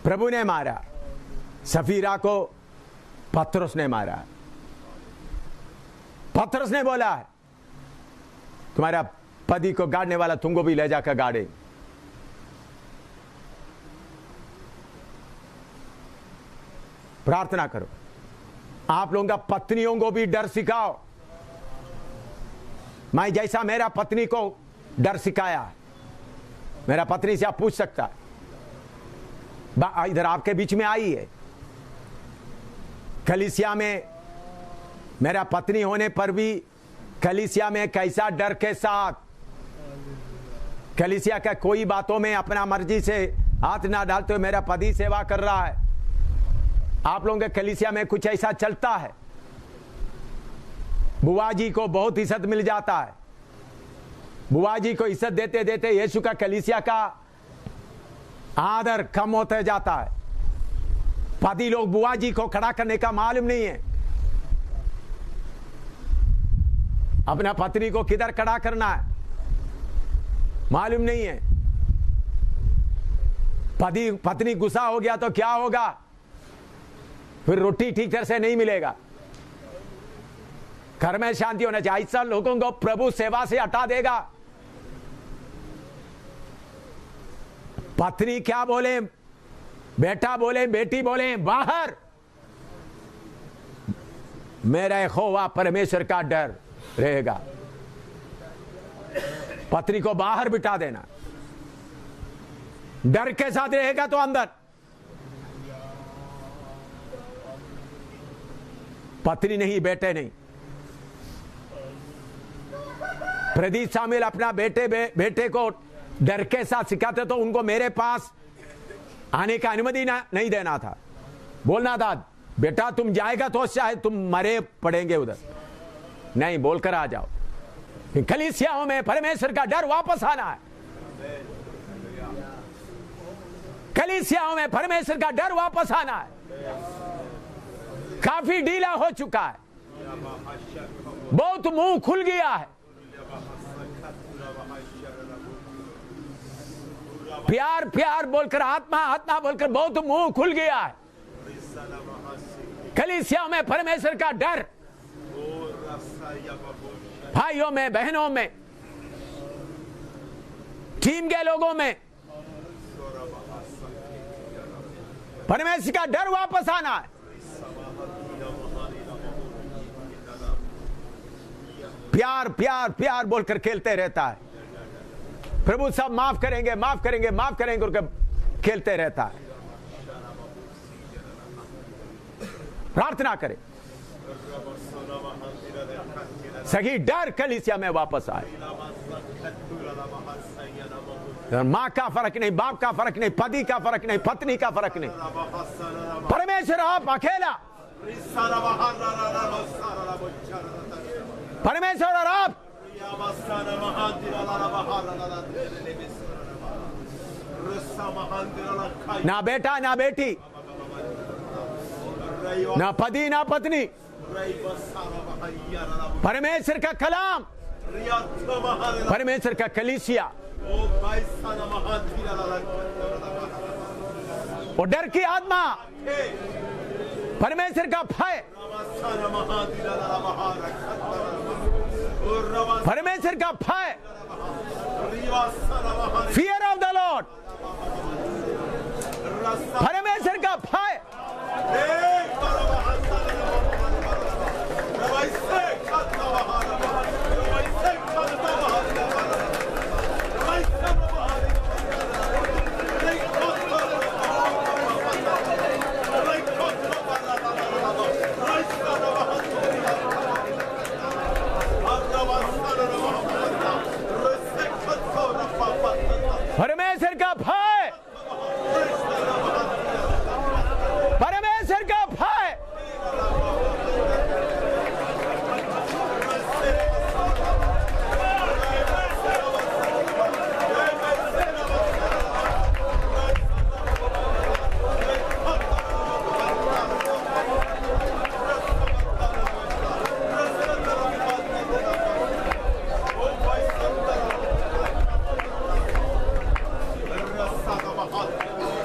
प्रभु ने मारा, सफीरा को पतरस ने मारा। पतरस ने बोला, तुम्हारा पति को गाड़ने वाला तुमको भी ले जाकर गाड़े। प्रार्थना करो, आप लोगों का पत्नियों को भी डर सिखाओ। मैं जैसा मेरा पत्नी को डर सिखाया, मेरा पत्नी से आप पूछ सकता है। इधर आपके बीच में आई है। कलीसिया में मेरा पत्नी होने पर भी कलीसिया में कैसा डर के साथ कलीसिया का कोई बातों में अपना मर्जी से हाथ ना डालते हुए मेरा पति सेवा कर रहा है। आप लोगों के कलीसिया में कुछ ऐसा चलता है, बुआ जी को बहुत इज्जत मिल जाता है, बुआ जी को इज्जत देते देते यीशु का कलीसिया का आदर कम होते जाता है। पति लोग बुआ जी को खड़ा करने का मालूम नहीं है, अपना पत्नी को किधर खड़ा करना है मालूम नहीं है। पत्नी गुस्सा हो गया तो क्या होगा, फिर रोटी ठीक तरह से नहीं मिलेगा, घर में शांति होना चाहिए। ऐसा लोगों को प्रभु सेवा से हटा देगा। पत्नी क्या बोले, बेटा बोले, बेटी बोले, बाहर। मेरा यहोवा परमेश्वर का डर रहेगा। पत्नी को बाहर बिठा देना, डर के साथ रहेगा तो अंदर। पत्नी नहीं, बेटे नहीं। प्रदीप शामिल अपना बेटे को डर के साथ सिखाते तो उनको मेरे पास आने का अनुमति नहीं देना था। बोलना था बेटा तुम जाएगा तो शायद तुम मरे पड़ेंगे उधर, नहीं बोलकर आ जाओ। कलीसियाओं में परमेश्वर का डर वापस आना है। कलीसियाओं में परमेश्वर का डर वापस आना है। काफी ढीला हो चुका है, बहुत मुंह खुल गया है। प्यार प्यार बोलकर, आत्मा आत्मा बोलकर बहुत मुंह खुल गया है। कलीसिया में परमेश्वर का डर, भाइयों में, बहनों में, टीम के लोगों में परमेश्वर का डर वापस आना है। प्यार प्यार प्यार बोलकर खेलते रहता है। प्रभु सब माफ करेंगे, माफ करेंगे, माफ करेंगे और खेलते रहता है। प्रार्थना करें सही डर कलीसिया में वापस आए। माँ का फर्क नहीं, बाप का फर्क नहीं, पति का फर्क नहीं, पत्नी का फर्क नहीं, परमेश्वर आप अकेला, परमेश्वर और आप। ना बेटा ना बेटी, ना पति ना पत्नी, परमेश्वर का कलाम, परमेश्वर का कलीसिया। और डर की आत्मा, परमेश्वर का भय, परमेश्वर का भय, फियर ऑफ द लॉर्ड, परमेश्वर का भय। परमेश्वर का भय, परमेश्वर का भय।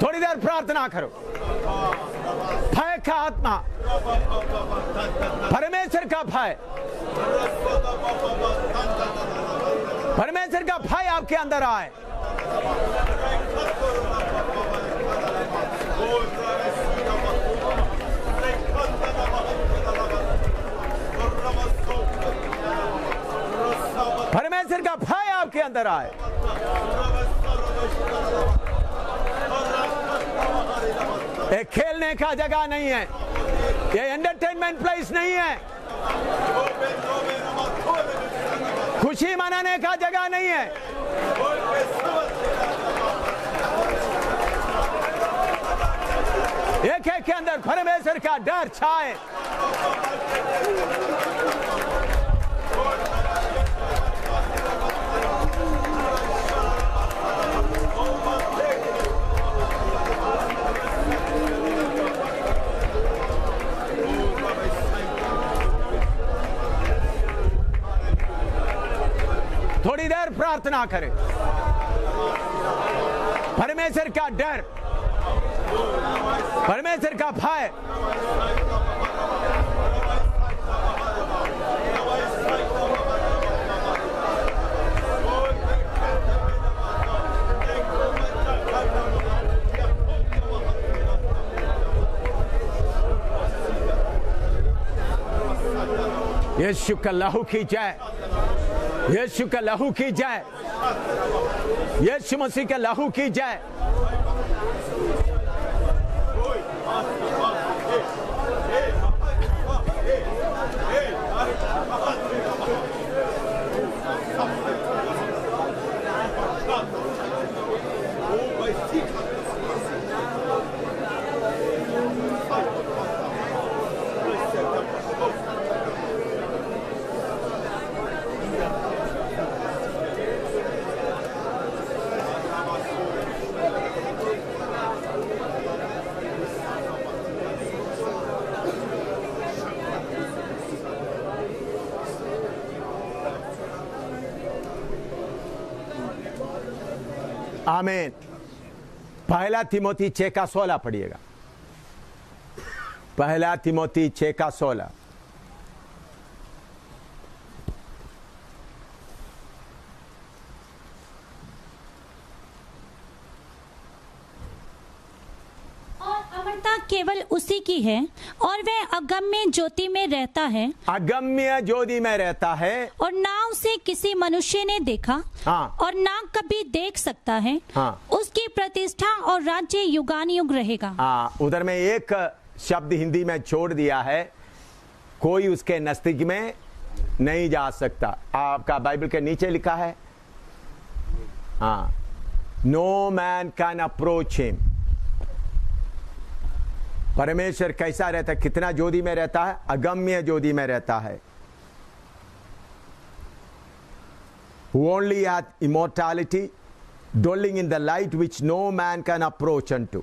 थोड़ी देर प्रार्थना करो। भय का आत्मा, परमेश्वर का भय, परमेश्वर का भय आपके अंदर आए। परमेश्वर का भय आपके अंदर आए। ये खेलने का जगह नहीं है, ये एंटरटेनमेंट प्लेस नहीं है, खुशी मनाने का जगह नहीं है। एक एक के अंदर परमेश्वर का डर छाए। थोड़ी देर प्रार्थना करें। परमेश्वर का डर, परमेश्वर का भय, यीशु का लहू की जय, यीशु का लहू की जय, यीशु मसीह के लहू की जय। आमीन। पहला तिमोथी 6:16 पढ़िएगा। पहला तिमोथी 6:16। अमरता केवल उसी की है और वह अगम्य ज्योति में रहता है, अगम्य ज्योति में रहता है, और ना उसे किसी मनुष्य ने देखा हाँ। और ना कभी देख सकता है। हाँ। उसकी प्रतिष्ठा और राज्य युगानुयुग रहेगा। हाँ, उधर में एक शब्द हिंदी में छोड़ दिया है, कोई उसके नजदीक में नहीं जा सकता। आपका बाइबल के नीचे लिखा है, हाँ, no man can approach him. परमेश्वर कैसा रहता है, कितना ज्योति में रहता है? अगम्य ज्योति में रहता है। Who only hath immortality, dwelling in the light which no man can approach unto.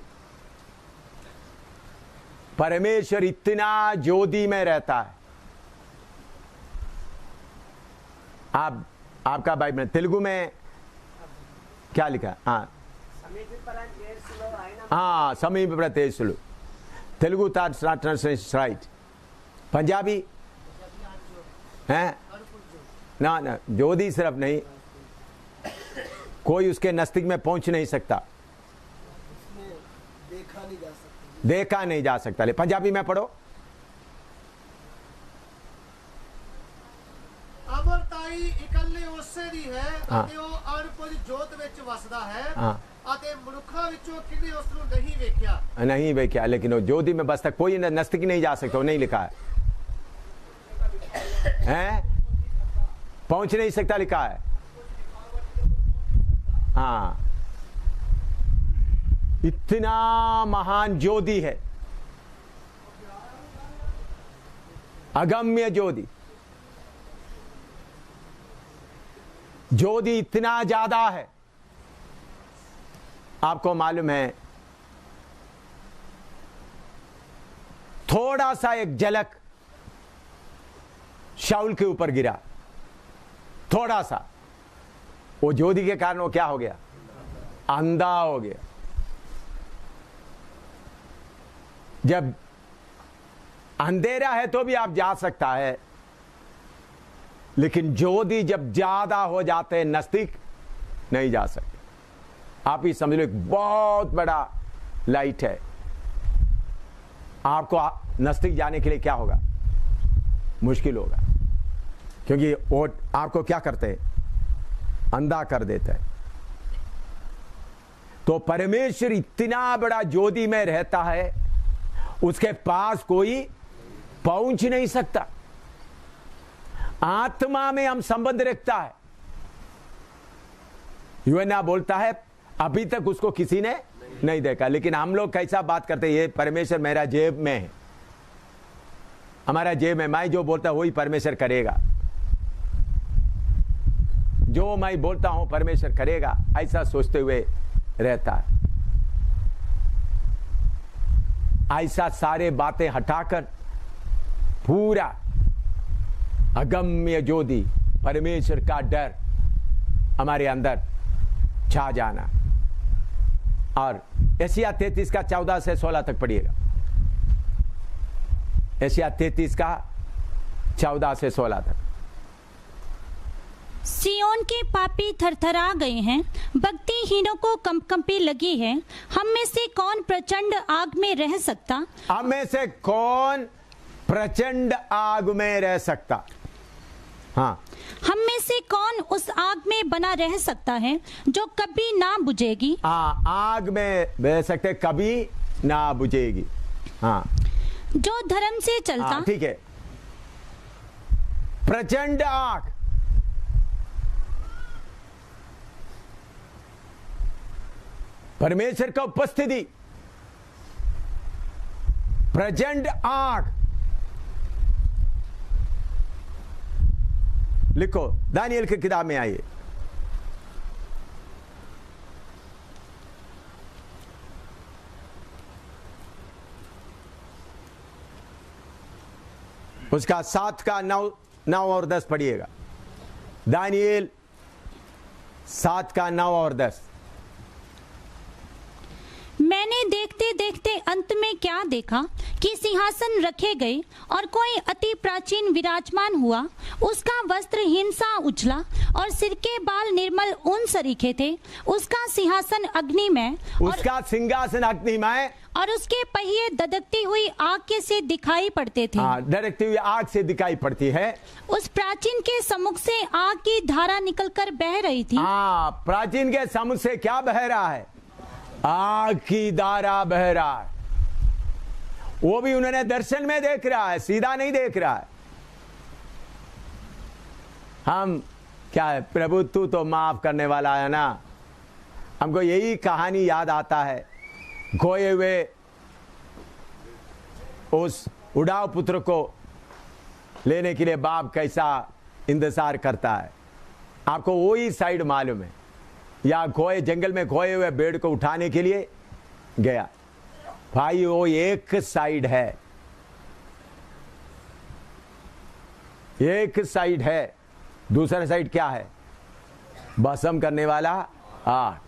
परमेश्वर इतना ज्योति में रहता है। आपका बाइबल में तेलुगु में क्या लिखा? हाँ हाँ, समीप प्रतेशुलु। Telugu translation right. पंजाबी हैं ना, ना ज्योति सिर्फ नहीं, कोई उसके नजदीक में पहुंच नहीं सकता, देखा नहीं जा सकता। ले पंजाबी में पढ़ो। ਅਮਰਤਾਈ ਇਕੱਲੇ ਉਸੇ ਦੀ ਹੈ ਅਤੇ ਉਹ ਅਣਪੁੱਜ ਜੋਤ ਵਿੱਚ ਵਸਦਾ ਹੈ ਅਤੇ ਮਨੁੱਖਾਂ ਵਿੱਚੋਂ ਕਿਨੇ ਉਸ ਨੂੰ ਨਹੀਂ ਵੇਖਿਆ। नहीं देखा, लेकिन वो ज्योति में बसता, कोई नजदीक नहीं जा सकता। वो नहीं लिखा है, हैं? पहुंच नहीं सकता लिखा है। हाँ, इतना महान ज्योति है, अगम्य ज्योति। ज्योति इतना ज्यादा है, आपको मालूम है, थोड़ा सा एक झलक शाऊल के ऊपर गिरा, थोड़ा सा, वो ज्योति के कारण वो क्या हो गया? अंधा हो गया। जब अंधेरा है तो भी आप जा सकता है, लेकिन ज्योति जब ज्यादा हो जाते हैं नजदीक नहीं जा सकते। आप ही समझ लो, एक बहुत बड़ा लाइट है, आपको नजदीक जाने के लिए क्या होगा? मुश्किल होगा, क्योंकि वो आपको क्या करते हैं? अंधा कर देता है। तो परमेश्वर इतना बड़ा ज्योति में रहता है, उसके पास कोई पहुंच नहीं सकता। आत्मा में हम संबंध रखता है। यूहन्ना बोलता है अभी तक उसको किसी ने नहीं देखा। लेकिन हम लोग कैसा बात करते हैं, ये परमेश्वर मेरा जेब में है, हमारा जेब में, मैं जो बोलता हूं वही परमेश्वर करेगा, जो मैं बोलता हूं परमेश्वर करेगा, ऐसा सोचते हुए रहता है। ऐसा सारे बातें हटाकर पूरा अगम्य ज्योति परमेश्वर का डर हमारे अंदर छा जाना। और एशिया 33 का 14 से 16 तक पढ़िएगा। एशिया 33 का 14 से 16 तक। सियोन के पापी थरथरा गए हैं, भक्तिहीनों को कंपकंपी लगी है। हम में से कौन प्रचंड आग में रह सकता? हम में से कौन प्रचंड आग में रह सकता? हाँ, हम में से कौन उस आग में बना रह सकता है जो कभी ना बुझेगी? हाँ, आग में रह सकते, कभी ना बुझेगी। हाँ, जो धर्म से चलता। ठीक है। प्रचंड आग, परमेश्वर का उपस्थिति, प्रचंड आग। लिखो, दानियल की किताब में आइए। उसका 7 का 9 और 10 पढ़िएगा। दानियल 7 का 9 और 10। मैंने देखते देखते अंत में क्या देखा कि सिंहासन रखे गए और कोई अति प्राचीन विराजमान हुआ। उसका वस्त्र हिंसा उछला और सिर के बाल निर्मल ऊन सरीखे थे। उसका सिंहासन अग्निमय, उसका सिंहासन अग्निमय, और उसके पहिए धधकती हुई आग के से दिखाई पड़ते थे। धधकती हुई आग से दिखाई पड़ती है। उस प्राचीन के सम्मुख से आग की धारा निकलकर बह रही थी। प्राचीन के सम्मुख से क्या बह रहा है? आग की धारा बह रहा है। वो भी उन्होंने दर्शन में देख रहा है, सीधा नहीं देख रहा है। हम क्या है, प्रभु तू तो माफ करने वाला है ना। हमको यही कहानी याद आता है, खोए हुए उस उड़ाऊ पुत्र को लेने के लिए बाप कैसा इंतजार करता है। आपको वही साइड मालूम है, या खोए जंगल में खोए हुए भेड़ को उठाने के लिए गया। भाई वो एक साइड है, एक साइड है, दूसरा साइड क्या है? भस्म करने वाला आग।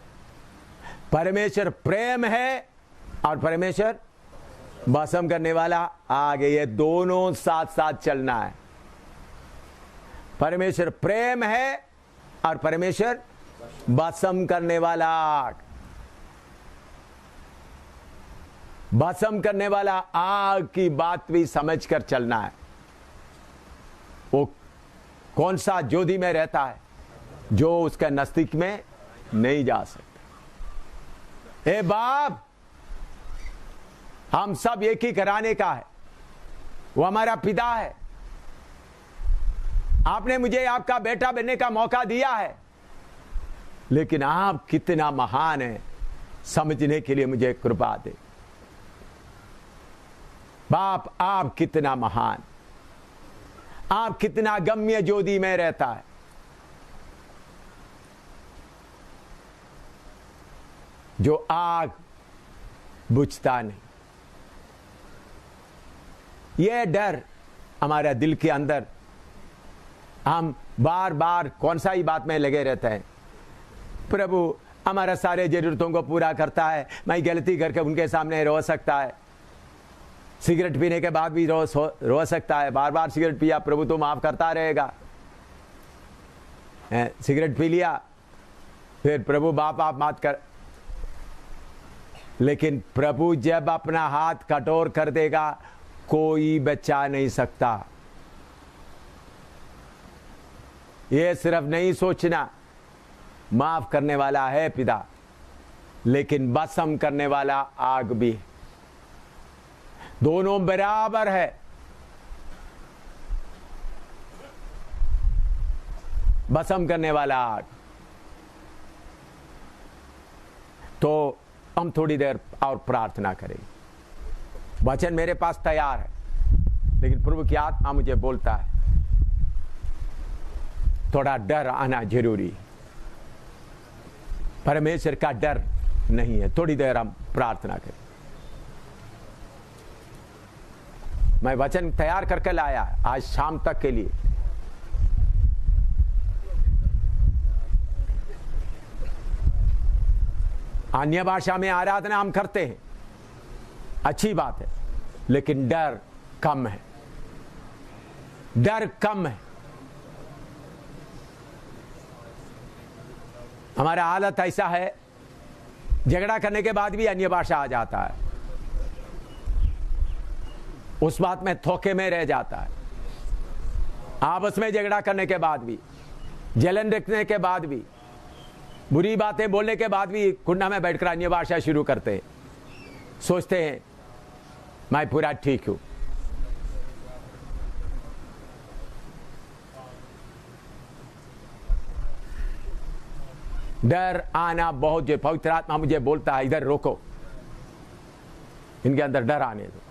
परमेश्वर प्रेम है और परमेश्वर भस्म करने वाला आग। ये दोनों साथ साथ चलना है। परमेश्वर प्रेम है और परमेश्वर भस्म करने वाला आग। भस्म करने वाला आग की बात भी समझकर चलना है। वो कौन सा ज्योति में रहता है जो उसके नजदीक में नहीं जा सकता। ए बाप, हम सब एक ही कराने का है, वो हमारा पिता है। आपने मुझे आपका बेटा बनने का मौका दिया है, लेकिन आप कितना महान है समझने के लिए मुझे कृपा दे। बाप, आप कितना महान, आप कितना गम्य ज्योति में रहता है। जो आग बुझता नहीं। यह डर हमारा दिल के अंदर, हम बार बार कौन सा ही बात में लगे रहते हैं। प्रभु हमारा सारे जरूरतों को पूरा करता है, मैं गलती करके उनके सामने रो सकता है, सिगरेट पीने के बाद भी रो सकता है। बार बार सिगरेट पिया, प्रभु तो माफ करता रहेगा। सिगरेट पी लिया, फिर प्रभु बाप आप माफ कर। लेकिन प्रभु जब अपना हाथ कठोर कर देगा, कोई बचा नहीं सकता। ये सिर्फ नहीं सोचना, माफ करने वाला है पिता, लेकिन भस्म करने वाला आग भी। दोनों बराबर है। भस्म करने वाला आग। तो हम थोड़ी देर और प्रार्थना करेंगे। वचन मेरे पास तैयार है, लेकिन प्रभु की आत्मा मुझे बोलता है थोड़ा डर आना जरूरी। परमेश्वर का डर नहीं है। थोड़ी देर हम प्रार्थना करें। मैं वचन तैयार करके लाया आज शाम तक के लिए। अन्य भाषा में आराधना हम करते हैं, अच्छी बात है, लेकिन डर कम है। डर कम है। हमारा हालत ऐसा है, झगड़ा करने के बाद भी अन्य भाषा आ जाता है, उस बात में धोखे में रह जाता है। आपस में झगड़ा करने के बाद भी, जलन रखने के बाद भी, बुरी बातें बोलने के बाद भी कुंडा में बैठकर अन्य भाषा शुरू करते हैं। सोचते हैं मैं पूरा ठीक हूं। डर आना बहुत जो पवित्र आत्मा मुझे बोलता है इधर रोको, इनके अंदर डर आने दो।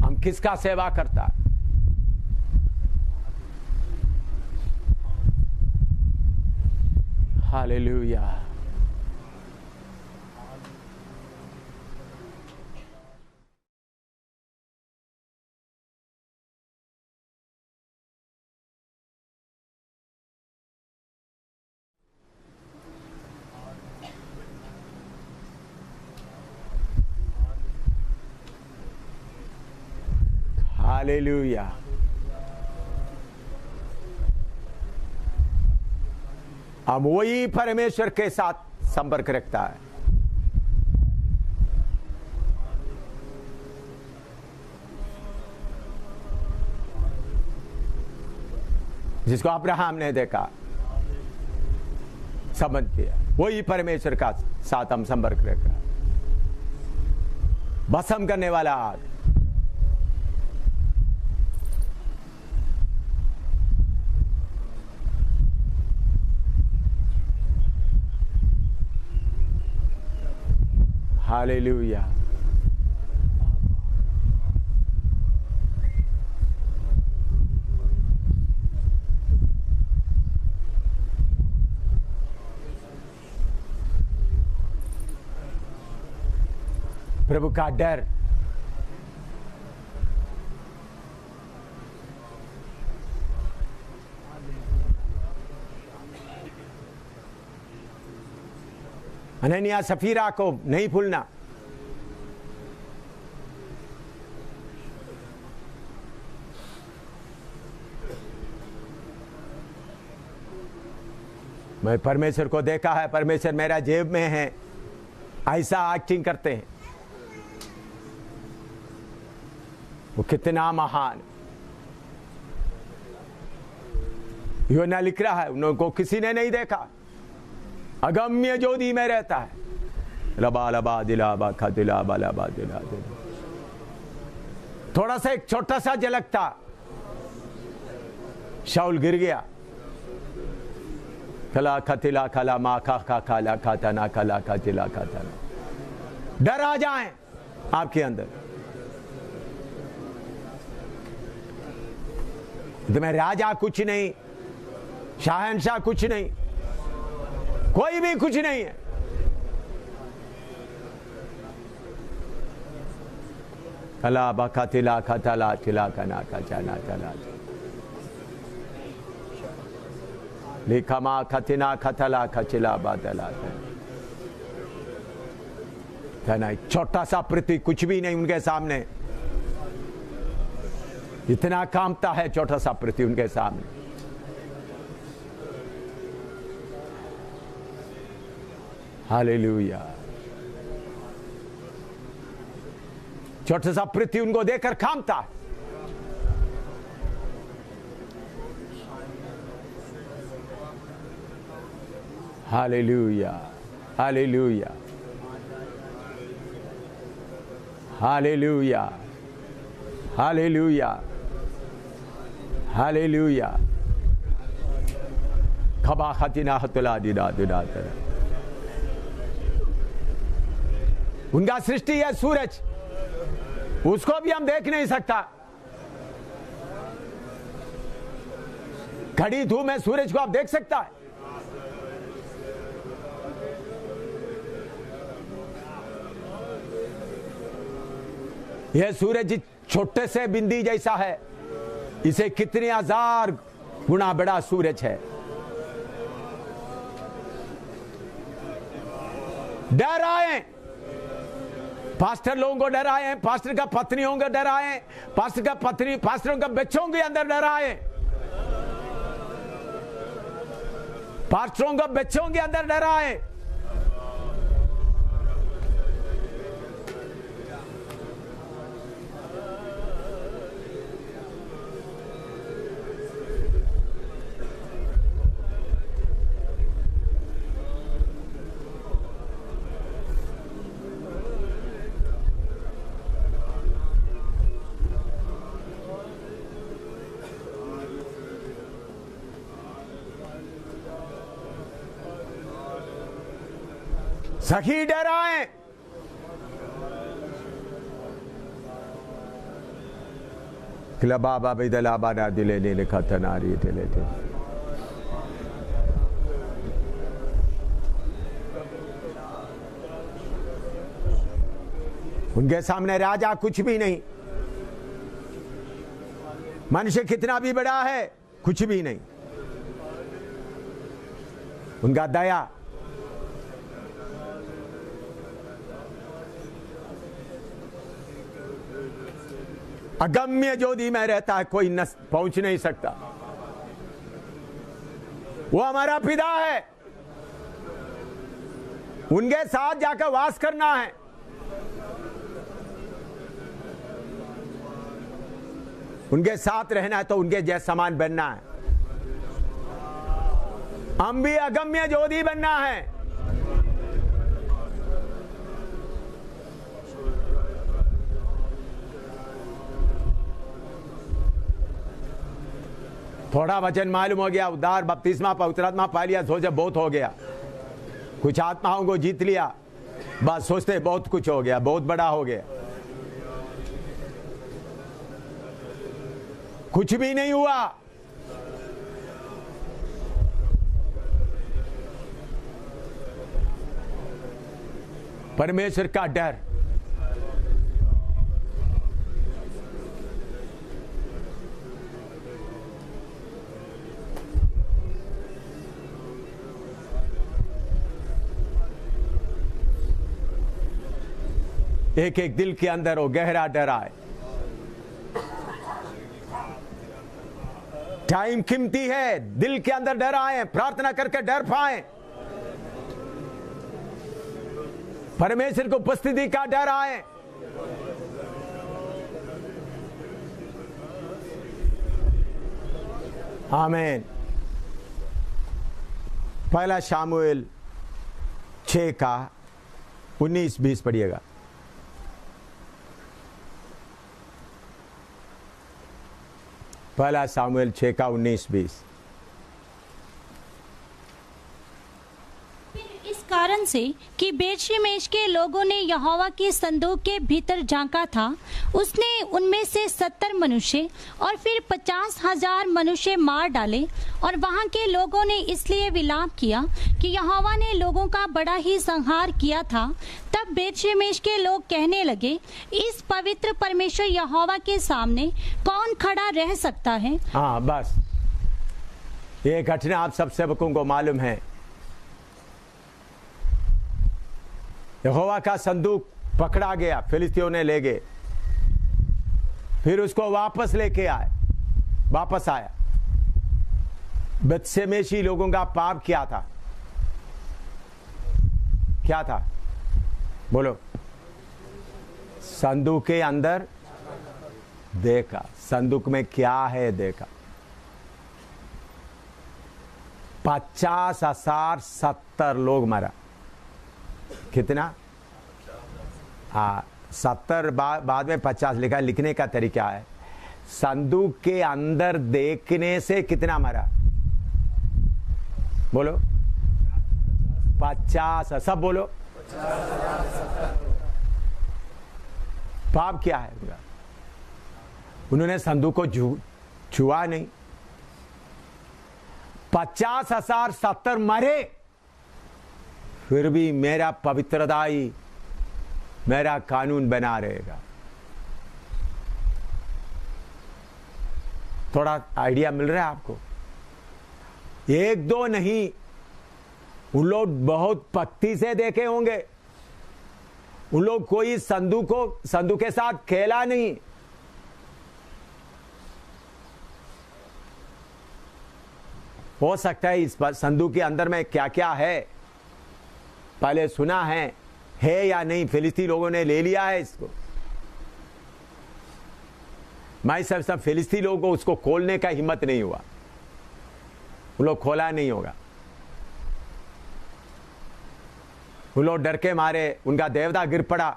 हम किसका सेवा करता है? हालेलुया। हालेलुया। हम वही परमेश्वर के साथ संपर्क रखता है। जिसको अब्राहम ने देखा, समझ लिया, वही परमेश्वर का साथ हम संपर्क रखा। भस्म करने वाला आग। हालेलुया। प्रभु का डर हनन्याह सफीरा को नहीं भूलना। मैं परमेश्वर को देखा है, परमेश्वर मेरा जेब में है, ऐसा एक्टिंग करते हैं। वो कितना महान। योना लिख रहा है, उनको किसी ने नहीं देखा, अगम्य ज्योति में रहता है। लबा लबा दिलाबा खदिलाबा लबा दिला दिला। थोड़ा सा एक छोटा सा झलक था, शाऊल गिर गया। खला खतिला खला मा खा खा खाला खाता ना खला खतिला खाता ना। डर आ जाए आपके अंदर। तुम्हें राजा कुछ नहीं, शाहनशाह कुछ नहीं, कोई भी कुछ नहीं है। खला बखा तिला खतला तिला कना कचना चला लिखमा खतिना खतला खचिला बादला। छोटा सा पृथ्वी कुछ भी नहीं उनके सामने। इतना कांपता है छोटा सा पृथ्वी उनके सामने। हालेलुया। छोटा सा पृथ्वी उनको देखकर कांपता है। Hallelujah, hallelujah, hallelujah, hallelujah, hallelujah. खबा खतिना हतुला दिदा दिदा। उनका सृष्टि है सूरज, उसको भी हम देख नहीं सकता। खड़ी धूप में सूरज को आप देख सकता है? यह सूरज छोटे से बिंदी जैसा है, इसे कितने हजार गुना बड़ा सूरज है। डराए पास्टर लोगों को, डराए पास्टर का पत्नियों को, डराए पास्टर का पत्नी, पास्टरों का बच्चों के अंदर डराए, पास्टरों का बच्चों के अंदर डराए। सखी डराए, बाबा बिदलाबा ना दिले ने लिखा तनारी ढले थे। उनके सामने राजा कुछ भी नहीं, मनुष्य कितना भी बड़ा है कुछ भी नहीं। उनका दया, अगम्य ज्योति में रहता है, कोई पहुंच नहीं सकता। वो हमारा पिता है, उनके साथ जाकर वास करना है। उनके साथ रहना है तो उनके जैसा समान बनना है। हम भी अगम्य ज्योति बनना है। थोड़ा वचन मालूम हो गया, उद्धार बपतिस्मा पवित्र आत्मा पा लिया, सोचे बहुत हो गया, कुछ आत्माओं को जीत लिया, बस सोचते बहुत कुछ हो गया, बहुत बड़ा हो गया। कुछ भी नहीं हुआ। परमेश्वर का डर, एक एक दिल के अंदर वो गहरा डर आए। टाइम कीमती है, दिल के अंदर डर आए, प्रार्थना करके डर पाए, परमेश्वर को उपस्थिति का डर आए। आमीन। पहला शामुएल 6 का 19-20 पढ़िएगा। पहला शामुएल 6 का 19-20। इस कारण से कि बेतशेमेश के लोगों ने यहोवा की संदूक के भीतर झांका था, उसने उनमें से 70 मनुष्य और फिर 50,000 मनुष्य मार डाले। और वहां के लोगों ने इसलिए विलाप किया कि यहोवा ने लोगों का बड़ा ही संहार किया था। तब बेतशेमेश के लोग कहने लगे, इस पवित्र परमेश्वर यहोवा के सामने कौन खड़ा रह सकता है। हाँ, बस ये घटना आप सब सेवकों को मालूम है। यहोवा का संदूक पकड़ा गया, फिलिस्तीयों ने ले गए, फिर उसको वापस लेके आए, वापस आया। बेतशेमेशी लोगों का पाप क्या था? क्या था? बोलो। संदूक के अंदर देखा, संदूक में क्या है देखा। 50,070 लोग मरा। कितना? हाँ, 70 बाद में 50 लिखा, लिखने का तरीका है। संदूक के अंदर देखने से कितना मरा? बोलो 50, सब बोलो। पाप क्या है उनका? उन्होंने संदूक को छुआ नहीं। 50,070 मरे, फिर भी मेरा पवित्रदाई, मेरा कानून बना रहेगा। थोड़ा आइडिया मिल रहा है आपको? एक दो नहीं, उन लोग बहुत पक्ति से देखे होंगे। उन लोग कोई संदूक के साथ खेला नहीं। हो सकता है इस संदूक के अंदर में क्या क्या है पहले सुना है या नहीं, फिलिस्ती लोगों ने ले लिया है इसको। मैं सब फिलिस्ती लोगों को उसको खोलने का हिम्मत नहीं हुआ, वो लोग खोला नहीं होगा। वो लोग डर के मारे, उनका देवता गिर पड़ा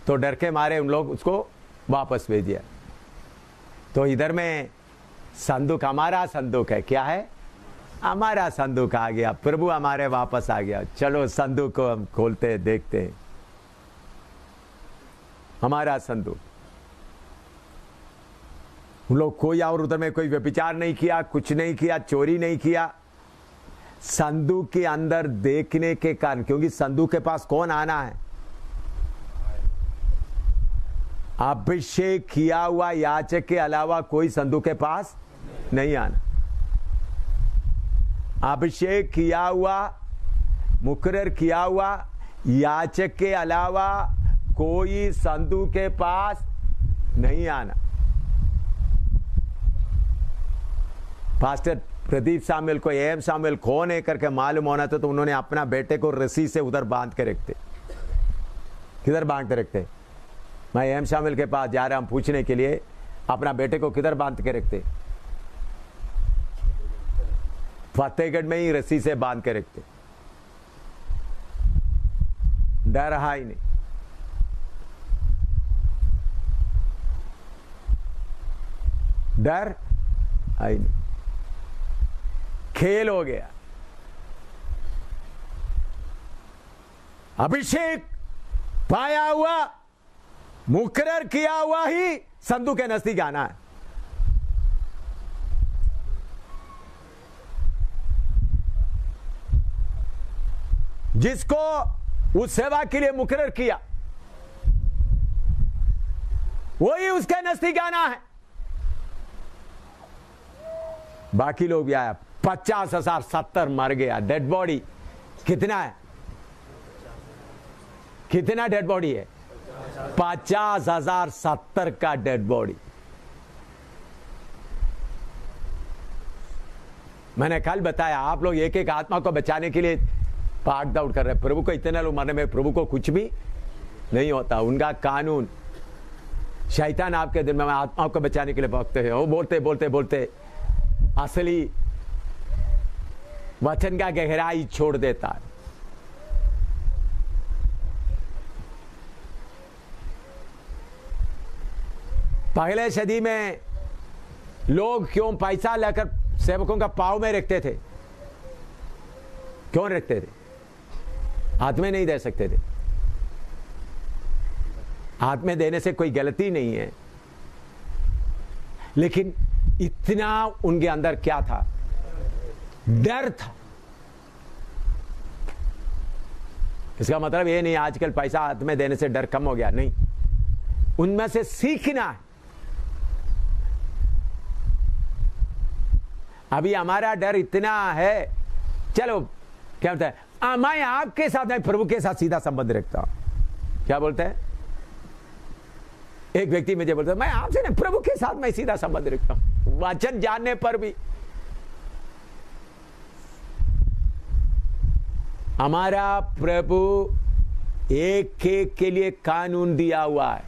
तो डर के मारे उन लोग उसको वापस भेज दिया। तो इधर में संदूक हमारा संदूक है। क्या है? हमारा संदूक आ गया, प्रभु हमारे वापस आ गया। चलो संदूक को हम खोलते देखते हैं। हमारा संदूक। उन लोग कोई और उधर में कोई व्यभिचार नहीं किया, कुछ नहीं किया, चोरी नहीं किया। संदूक के अंदर देखने के कारण, क्योंकि संदूक के पास कौन आना है? अभिषेक किया हुआ याचक के अलावा कोई संदूक के पास नहीं आना। अभिषेक किया हुआ, मुकर्रर किया हुआ याचक के अलावा कोई संदूक के पास नहीं आना। पास्टर प्रदीप सामुएल को एम सामुएल कौन है करके मालूम होना तो उन्होंने अपना बेटे को रस्सी से उधर बांध के रखते। किधर बांध के रखते? मैं एम सामुएल के पास जा रहा हूं पूछने के लिए, अपना बेटे को किधर बांध के रखते? फतेहगढ़ में ही रस्सी से बांध के रखते। डर रहा ही नहीं। डर आई नहीं, खेल हो गया। अभिषेक पाया हुआ, मुकर्रर किया हुआ ही संदूक के नजदीक आना है। जिसको उस सेवा के लिए मुकर्रर किया वही उसके नजदीक आना है। बाकी लोग भी आया। 50,070 मर गया। डेड बॉडी कितना है? कितना डेड बॉडी है? 50,070 का डेड बॉडी। मैंने कल बताया, आप लोग एक एक आत्मा को बचाने के लिए भाग दौड़ कर रहे। प्रभु को इतने लोग मरने में प्रभु को कुछ भी नहीं होता। उनका कानून, शैतान आपके दिल में आत्मा को बचाने के लिए भगते हैं। वो बोलते बोलते बोलते असली वचन का गहराई छोड़ देता है। पहले सदी में लोग क्यों पैसा लेकर सेवकों का पाँव में रखते थे? क्यों रखते थे? हाथ में नहीं दे सकते थे। हाथ में देने से कोई गलती नहीं है, लेकिन इतना उनके अंदर क्या था? डर था। इसका मतलब ये नहीं आजकल पैसा हाथ में देने से डर कम हो गया, नहीं। उनमें से सीखना है। अभी हमारा डर इतना है, चलो क्या होता है, मैं आपके साथ नहीं, प्रभु के साथ सीधा संबंध रखता हूं। क्या बोलते हैं? एक व्यक्ति मुझे बोलता है, मैं आपसे नहीं, प्रभु के साथ मैं सीधा संबंध रखता हूं। वचन जानने पर भी हमारा प्रभु एक एक के लिए कानून दिया हुआ है।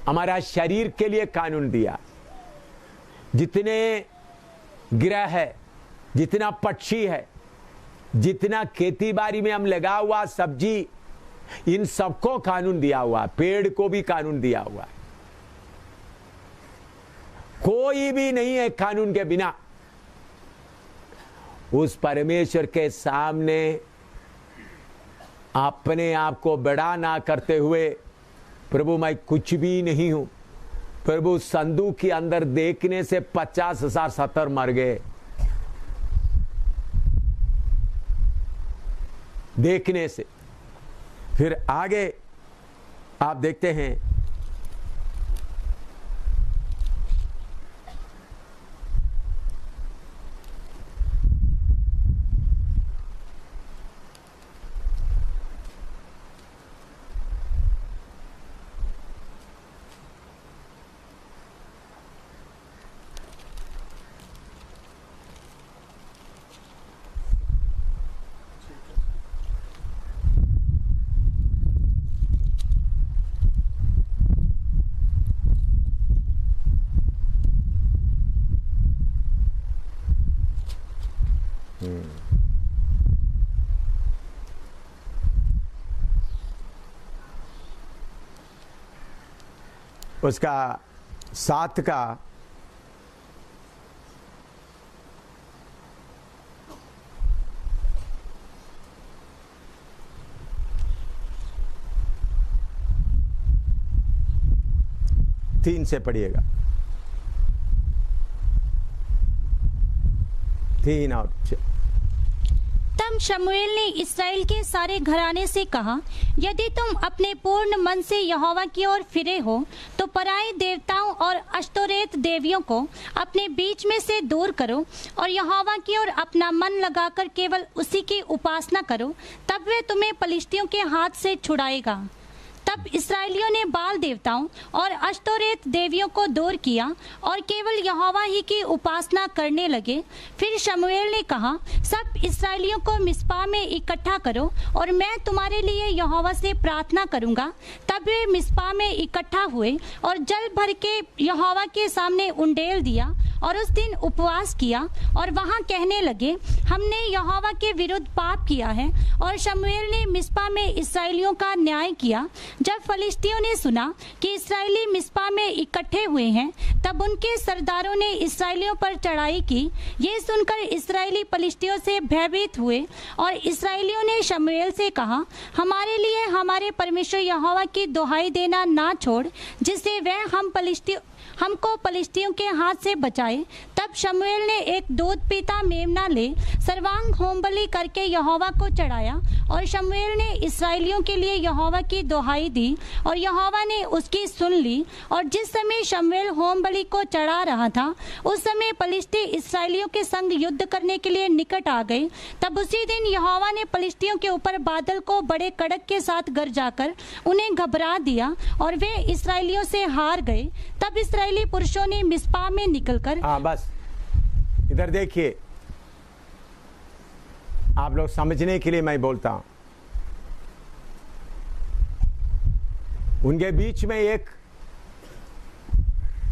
हमारा शरीर के लिए कानून दिया। जितने ग्रह है, जितना पक्षी है, जितना खेती बाड़ी में हम लगा हुआ सब्जी, इन सबको कानून दिया हुआ है। पेड़ को भी कानून दिया हुआ है। कोई भी नहीं है कानून के बिना। उस परमेश्वर के सामने अपने आप को बड़ा ना करते हुए, प्रभु मैं कुछ भी नहीं हूं, प्रभु संदूक के अंदर देखने से 50,000 70 मर गए, देखने से। फिर आगे आप देखते हैं, उसका 7 का 3 से पढ़िएगा, 3 और 6। तब शमूएल ने इस्राएल के सारे घराने से कहा, यदि तुम अपने पूर्ण मन से यहोवा की ओर फिरे हो तो पराए देवताओं और अश्तोरेत देवियों को अपने बीच में से दूर करो और यहोवा की ओर अपना मन लगाकर केवल उसी की उपासना करो, तब वे तुम्हें पलिश्तियों के हाथ से छुड़ाएगा। तब इस्राएलियों ने बाल देवताओं और अश्तोरेत देवियों को दूर किया और केवल यहोवा ही की उपासना करने लगे। फिर शमूएल ने कहा, सब इस्राएलियों को मिस्पा में इकट्ठा करो और मैं तुम्हारे लिए यहोवा से प्रार्थना करूंगा। तब वे मिस्पा में इकट्ठा हुए और जल भर के यहोवा के सामने उंडेल दिया और उस दिन उपवास किया और वहां कहने लगे, हमने यहोवा के विरुद्ध पाप किया है। और शमूएल ने मिस्पा में इस्राएलियों का न्याय किया। जब फलिश्तियों ने सुना कि इस्राएली मिस्पा में इकट्ठे हुए हैं, तब उनके सरदारों ने इस्राएलियों पर चढ़ाई की। ये सुनकर इस्राएली फलिश्तियों से भयभीत हुए और इस्राएलियों ने शमूएल से कहा, हमारे लिए हमारे परमेश्वर यहोवा की दुहाई देना ना छोड़, जिससे वह हमको पलिश्तियों के हाथ से बचाए। तब शमूएल ने एक दूध पीता मेमना ले सर्वांग होमबलि करके यहोवा को चढ़ाया और शमूएल ने इस्राएलियों के लिए यहोवा की दुहाई दी और यहोवा ने उसकी सुन ली। और जिस समय शमूएल होमबलि को चढ़ा रहा था, उस समय पलिश्ती इस्राएलियों के संग युद्ध करने के लिए निकट आ गए। तब उसी दिन यहोवा ने पलिश्तियों के ऊपर बादल को बड़े कड़क के साथ गरजाकर उन्हें घबरा दिया और वे इस्राएलियों से हार गए। तब इस्राएली पुरुषों ने मिस्पा में निकलकर, बस इधर देखिए, आप लोग समझने के लिए मैं बोलता हूं। उनके बीच में एक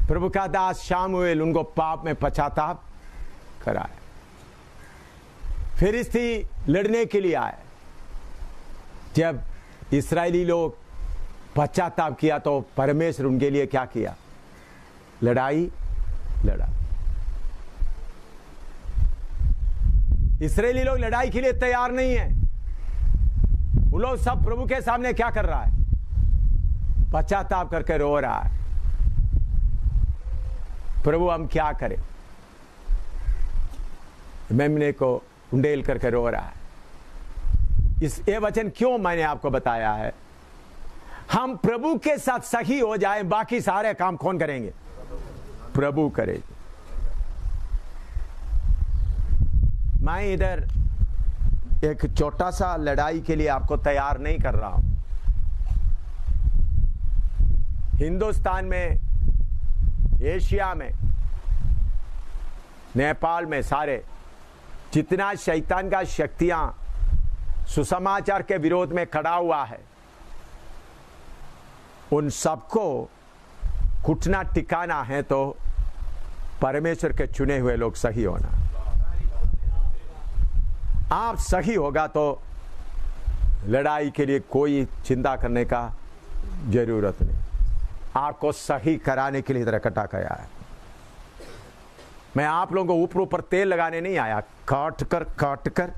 प्रभु का दास शमूएल उनको पाप में पश्चाताप कराए, फिलिस्ती लड़ने के लिए आए। जब इस्राएली लोग पश्चाताप किया तो परमेश्वर उनके लिए क्या किया? लड़ाई लड़ा। इस्राएली लोग लड़ाई के लिए तैयार नहीं है। वो लोग सब प्रभु के सामने क्या कर रहा है? पश्चाताप करके रो रहा है, प्रभु हम क्या करें? मेमने को उंडेल करके रो रहा है। ये वचन क्यों मैंने आपको बताया है? हम प्रभु के साथ सही हो जाए, बाकी सारे काम कौन करेंगे? प्रभु करेंगे। मैं इधर एक छोटा सा लड़ाई के लिए आपको तैयार नहीं कर रहा हूं। हिंदुस्तान में, एशिया में, नेपाल में, सारे जितना शैतान का शक्तियां सुसमाचार के विरोध में खड़ा हुआ है, उन सबको कुटना टिकाना है तो परमेश्वर के चुने हुए लोग सही होना। आप सही होगा तो लड़ाई के लिए कोई चिंता करने का जरूरत नहीं। आपको सही कराने के लिए इधर इकट्ठा किया है। मैं आप लोगों को ऊपर ऊपर तेल लगाने नहीं आया, काट कर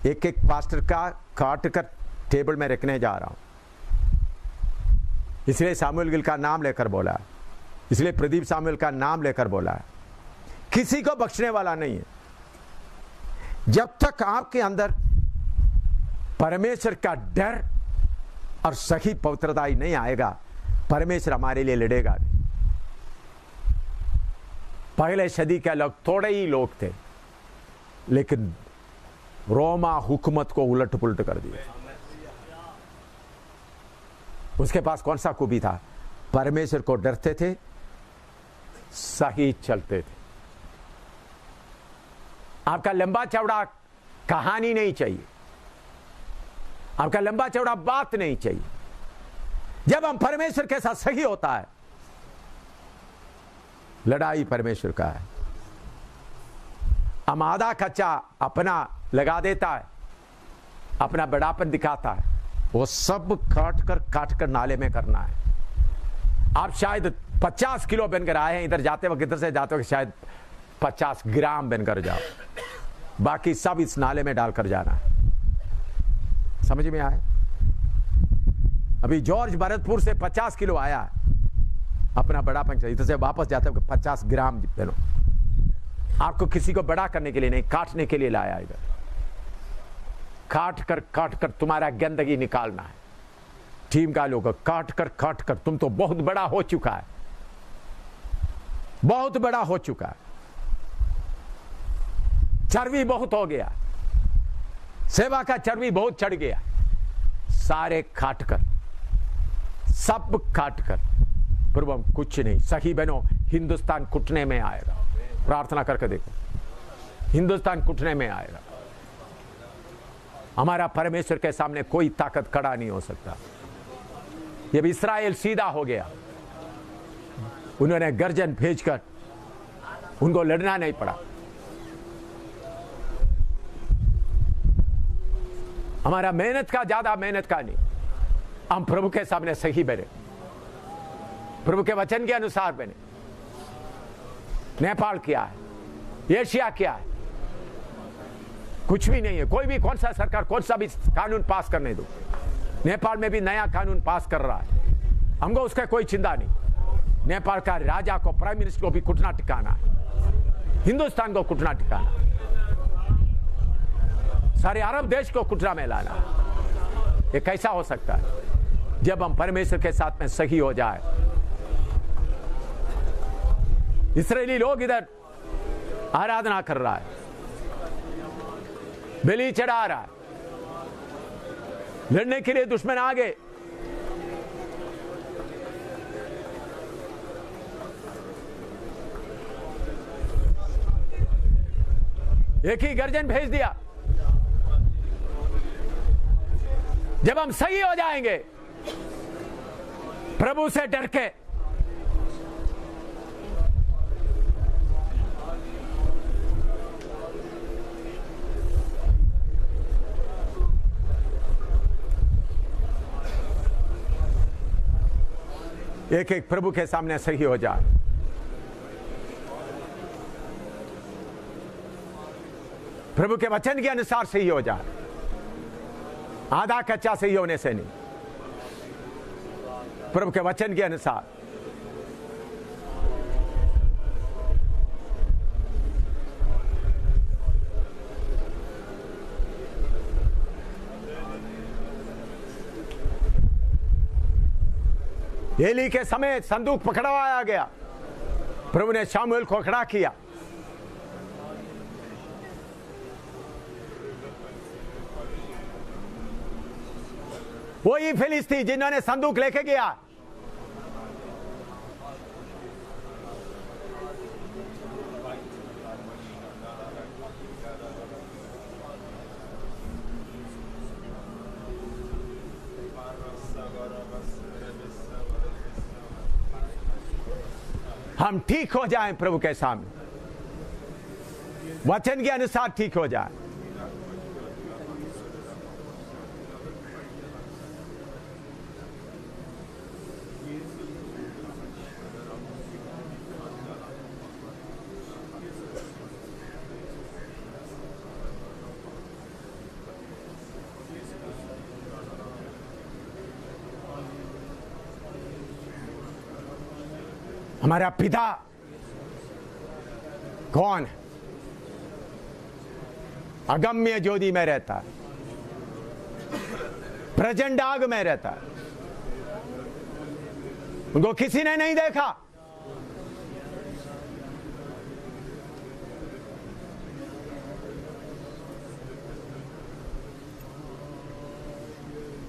एक एक पास्टर का काट कर टेबल में रखने जा रहा हूं। इसलिए सामुएल गिल का नाम लेकर बोला, इसलिए प्रदीप सामुएल का नाम लेकर बोला। किसी को बख्शने वाला नहीं है। जब तक आपके अंदर परमेश्वर का डर और सही पवित्रता ही नहीं आएगा, परमेश्वर हमारे लिए लड़ेगा नहीं। पहले सदी के लोग थोड़े ही लोग थे, लेकिन रोमा हुकूमत को उलट पुलट कर दिया। उसके पास कौन सा खूबी था? परमेश्वर को डरते थे, सही चलते थे। आपका लंबा चौड़ा कहानी नहीं चाहिए, आपका लंबा चौड़ा बात नहीं चाहिए। जब हम परमेश्वर के साथ सही होता है, लड़ाई परमेश्वर का है। हम आधा कच्चा अपना लगा देता है, अपना बड़ापन दिखाता है, वो सब काट कर नाले में करना है। आप शायद 50 किलो बनकर आए हैं, इधर जाते वक्त, इधर से जाते वक्त शायद 50 ग्राम बनकर जाओ, बाकी सब इस नाले में डालकर जाना है। समझ में आए? अभी जॉर्ज भरतपुर से 50 किलो आया, अपना बड़ापन, इधर से वापस जाते वक्त 50 ग्राम बनो। आपको किसी को बड़ा करने के लिए नहीं, काटने के लिए लाया। इधर काट कर तुम्हारा गंदगी निकालना है। टीम का लोग काट कर तुम तो बहुत बड़ा हो चुका है, बहुत बड़ा हो चुका है, चर्बी बहुत हो गया, सेवा का चर्बी बहुत चढ़ गया। सारे काट कर, सब काट कर, प्रभु हम कुछ नहीं। सही बनो, हिंदुस्तान कुटने में आएगा। प्रार्थना करके देखो, हिंदुस्तान कुटने में आएगा। हमारा परमेश्वर के सामने कोई ताकत खड़ा नहीं हो सकता। ये भी इस्राएल सीधा हो गया, उन्होंने गर्जन भेजकर उनको लड़ना नहीं पड़ा। हमारा मेहनत का, ज्यादा मेहनत का नहीं, हम प्रभु के सामने सही बने, प्रभु के वचन के अनुसार बने। नेपाल क्या है, एशिया क्या है? कुछ भी नहीं है। कोई भी, कौन सा सरकार कौन सा भी कानून पास करने दो, नेपाल में भी नया कानून पास कर रहा है, हमको उसका कोई चिंता नहीं। नेपाल का राजा को, प्राइम मिनिस्टर को भी कुटना टिकाना है, हिंदुस्तान को कुटना टिकाना है, सारे अरब देश को कुटना में लाना। ये कैसा हो सकता है? जब हम परमेश्वर के साथ में सही हो जाए। इस्राएली लोग इधर आराधना कर रहा है, बलि चढ़ा रहा है, लड़ने के लिए दुश्मन आ गए। एक ही गर्जन भेज दिया। जब हम सही हो जाएंगे प्रभु से डर के, एक एक प्रभु के सामने सही हो जाए। प्रभु के वचन के अनुसार सही हो जाए, आधा कच्चा सही होने से नहीं, प्रभु के वचन के अनुसार। एली के समय संदूक पकड़वाया गया, प्रभु ने शामुएल को खड़ा किया। वही फिलिस्ती जिन्होंने संदूक लेके गया, हम ठीक हो जाएं प्रभु के सामने, वचन के अनुसार ठीक हो जाए। हमारा पिता कौन है? अगम्य ज्योति में रहता है, प्रचंड आग में रहता है, उनको किसी ने नहीं देखा।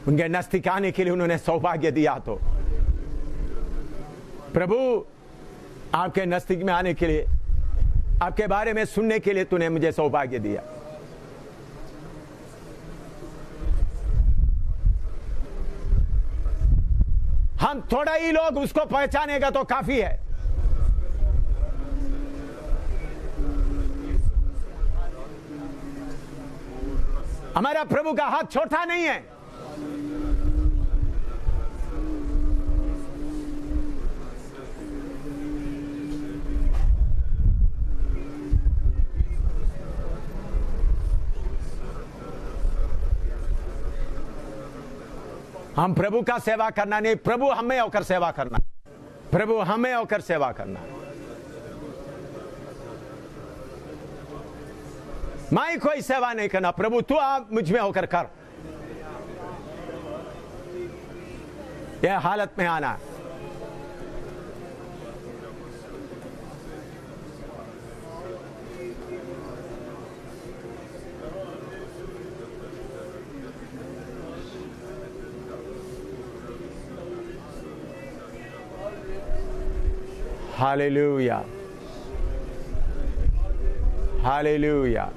उनके नजदीक आने के लिए उन्होंने सौभाग्य दिया। तो प्रभु, आपके नजदीक में आने के लिए, आपके बारे में सुनने के लिए तूने मुझे सौभाग्य दिया। हम थोड़ा ही लोग उसको पहचानेगा तो काफी है। हमारा प्रभु का हाथ छोटा नहीं है। हम प्रभु का सेवा करना नहीं, प्रभु हमें होकर सेवा करना, प्रभु हमें होकर सेवा करना। मैं कोई सेवा नहीं करना, प्रभु तू आप मुझ में होकर कर। यह हालत में आना। Hallelujah. Hallelujah.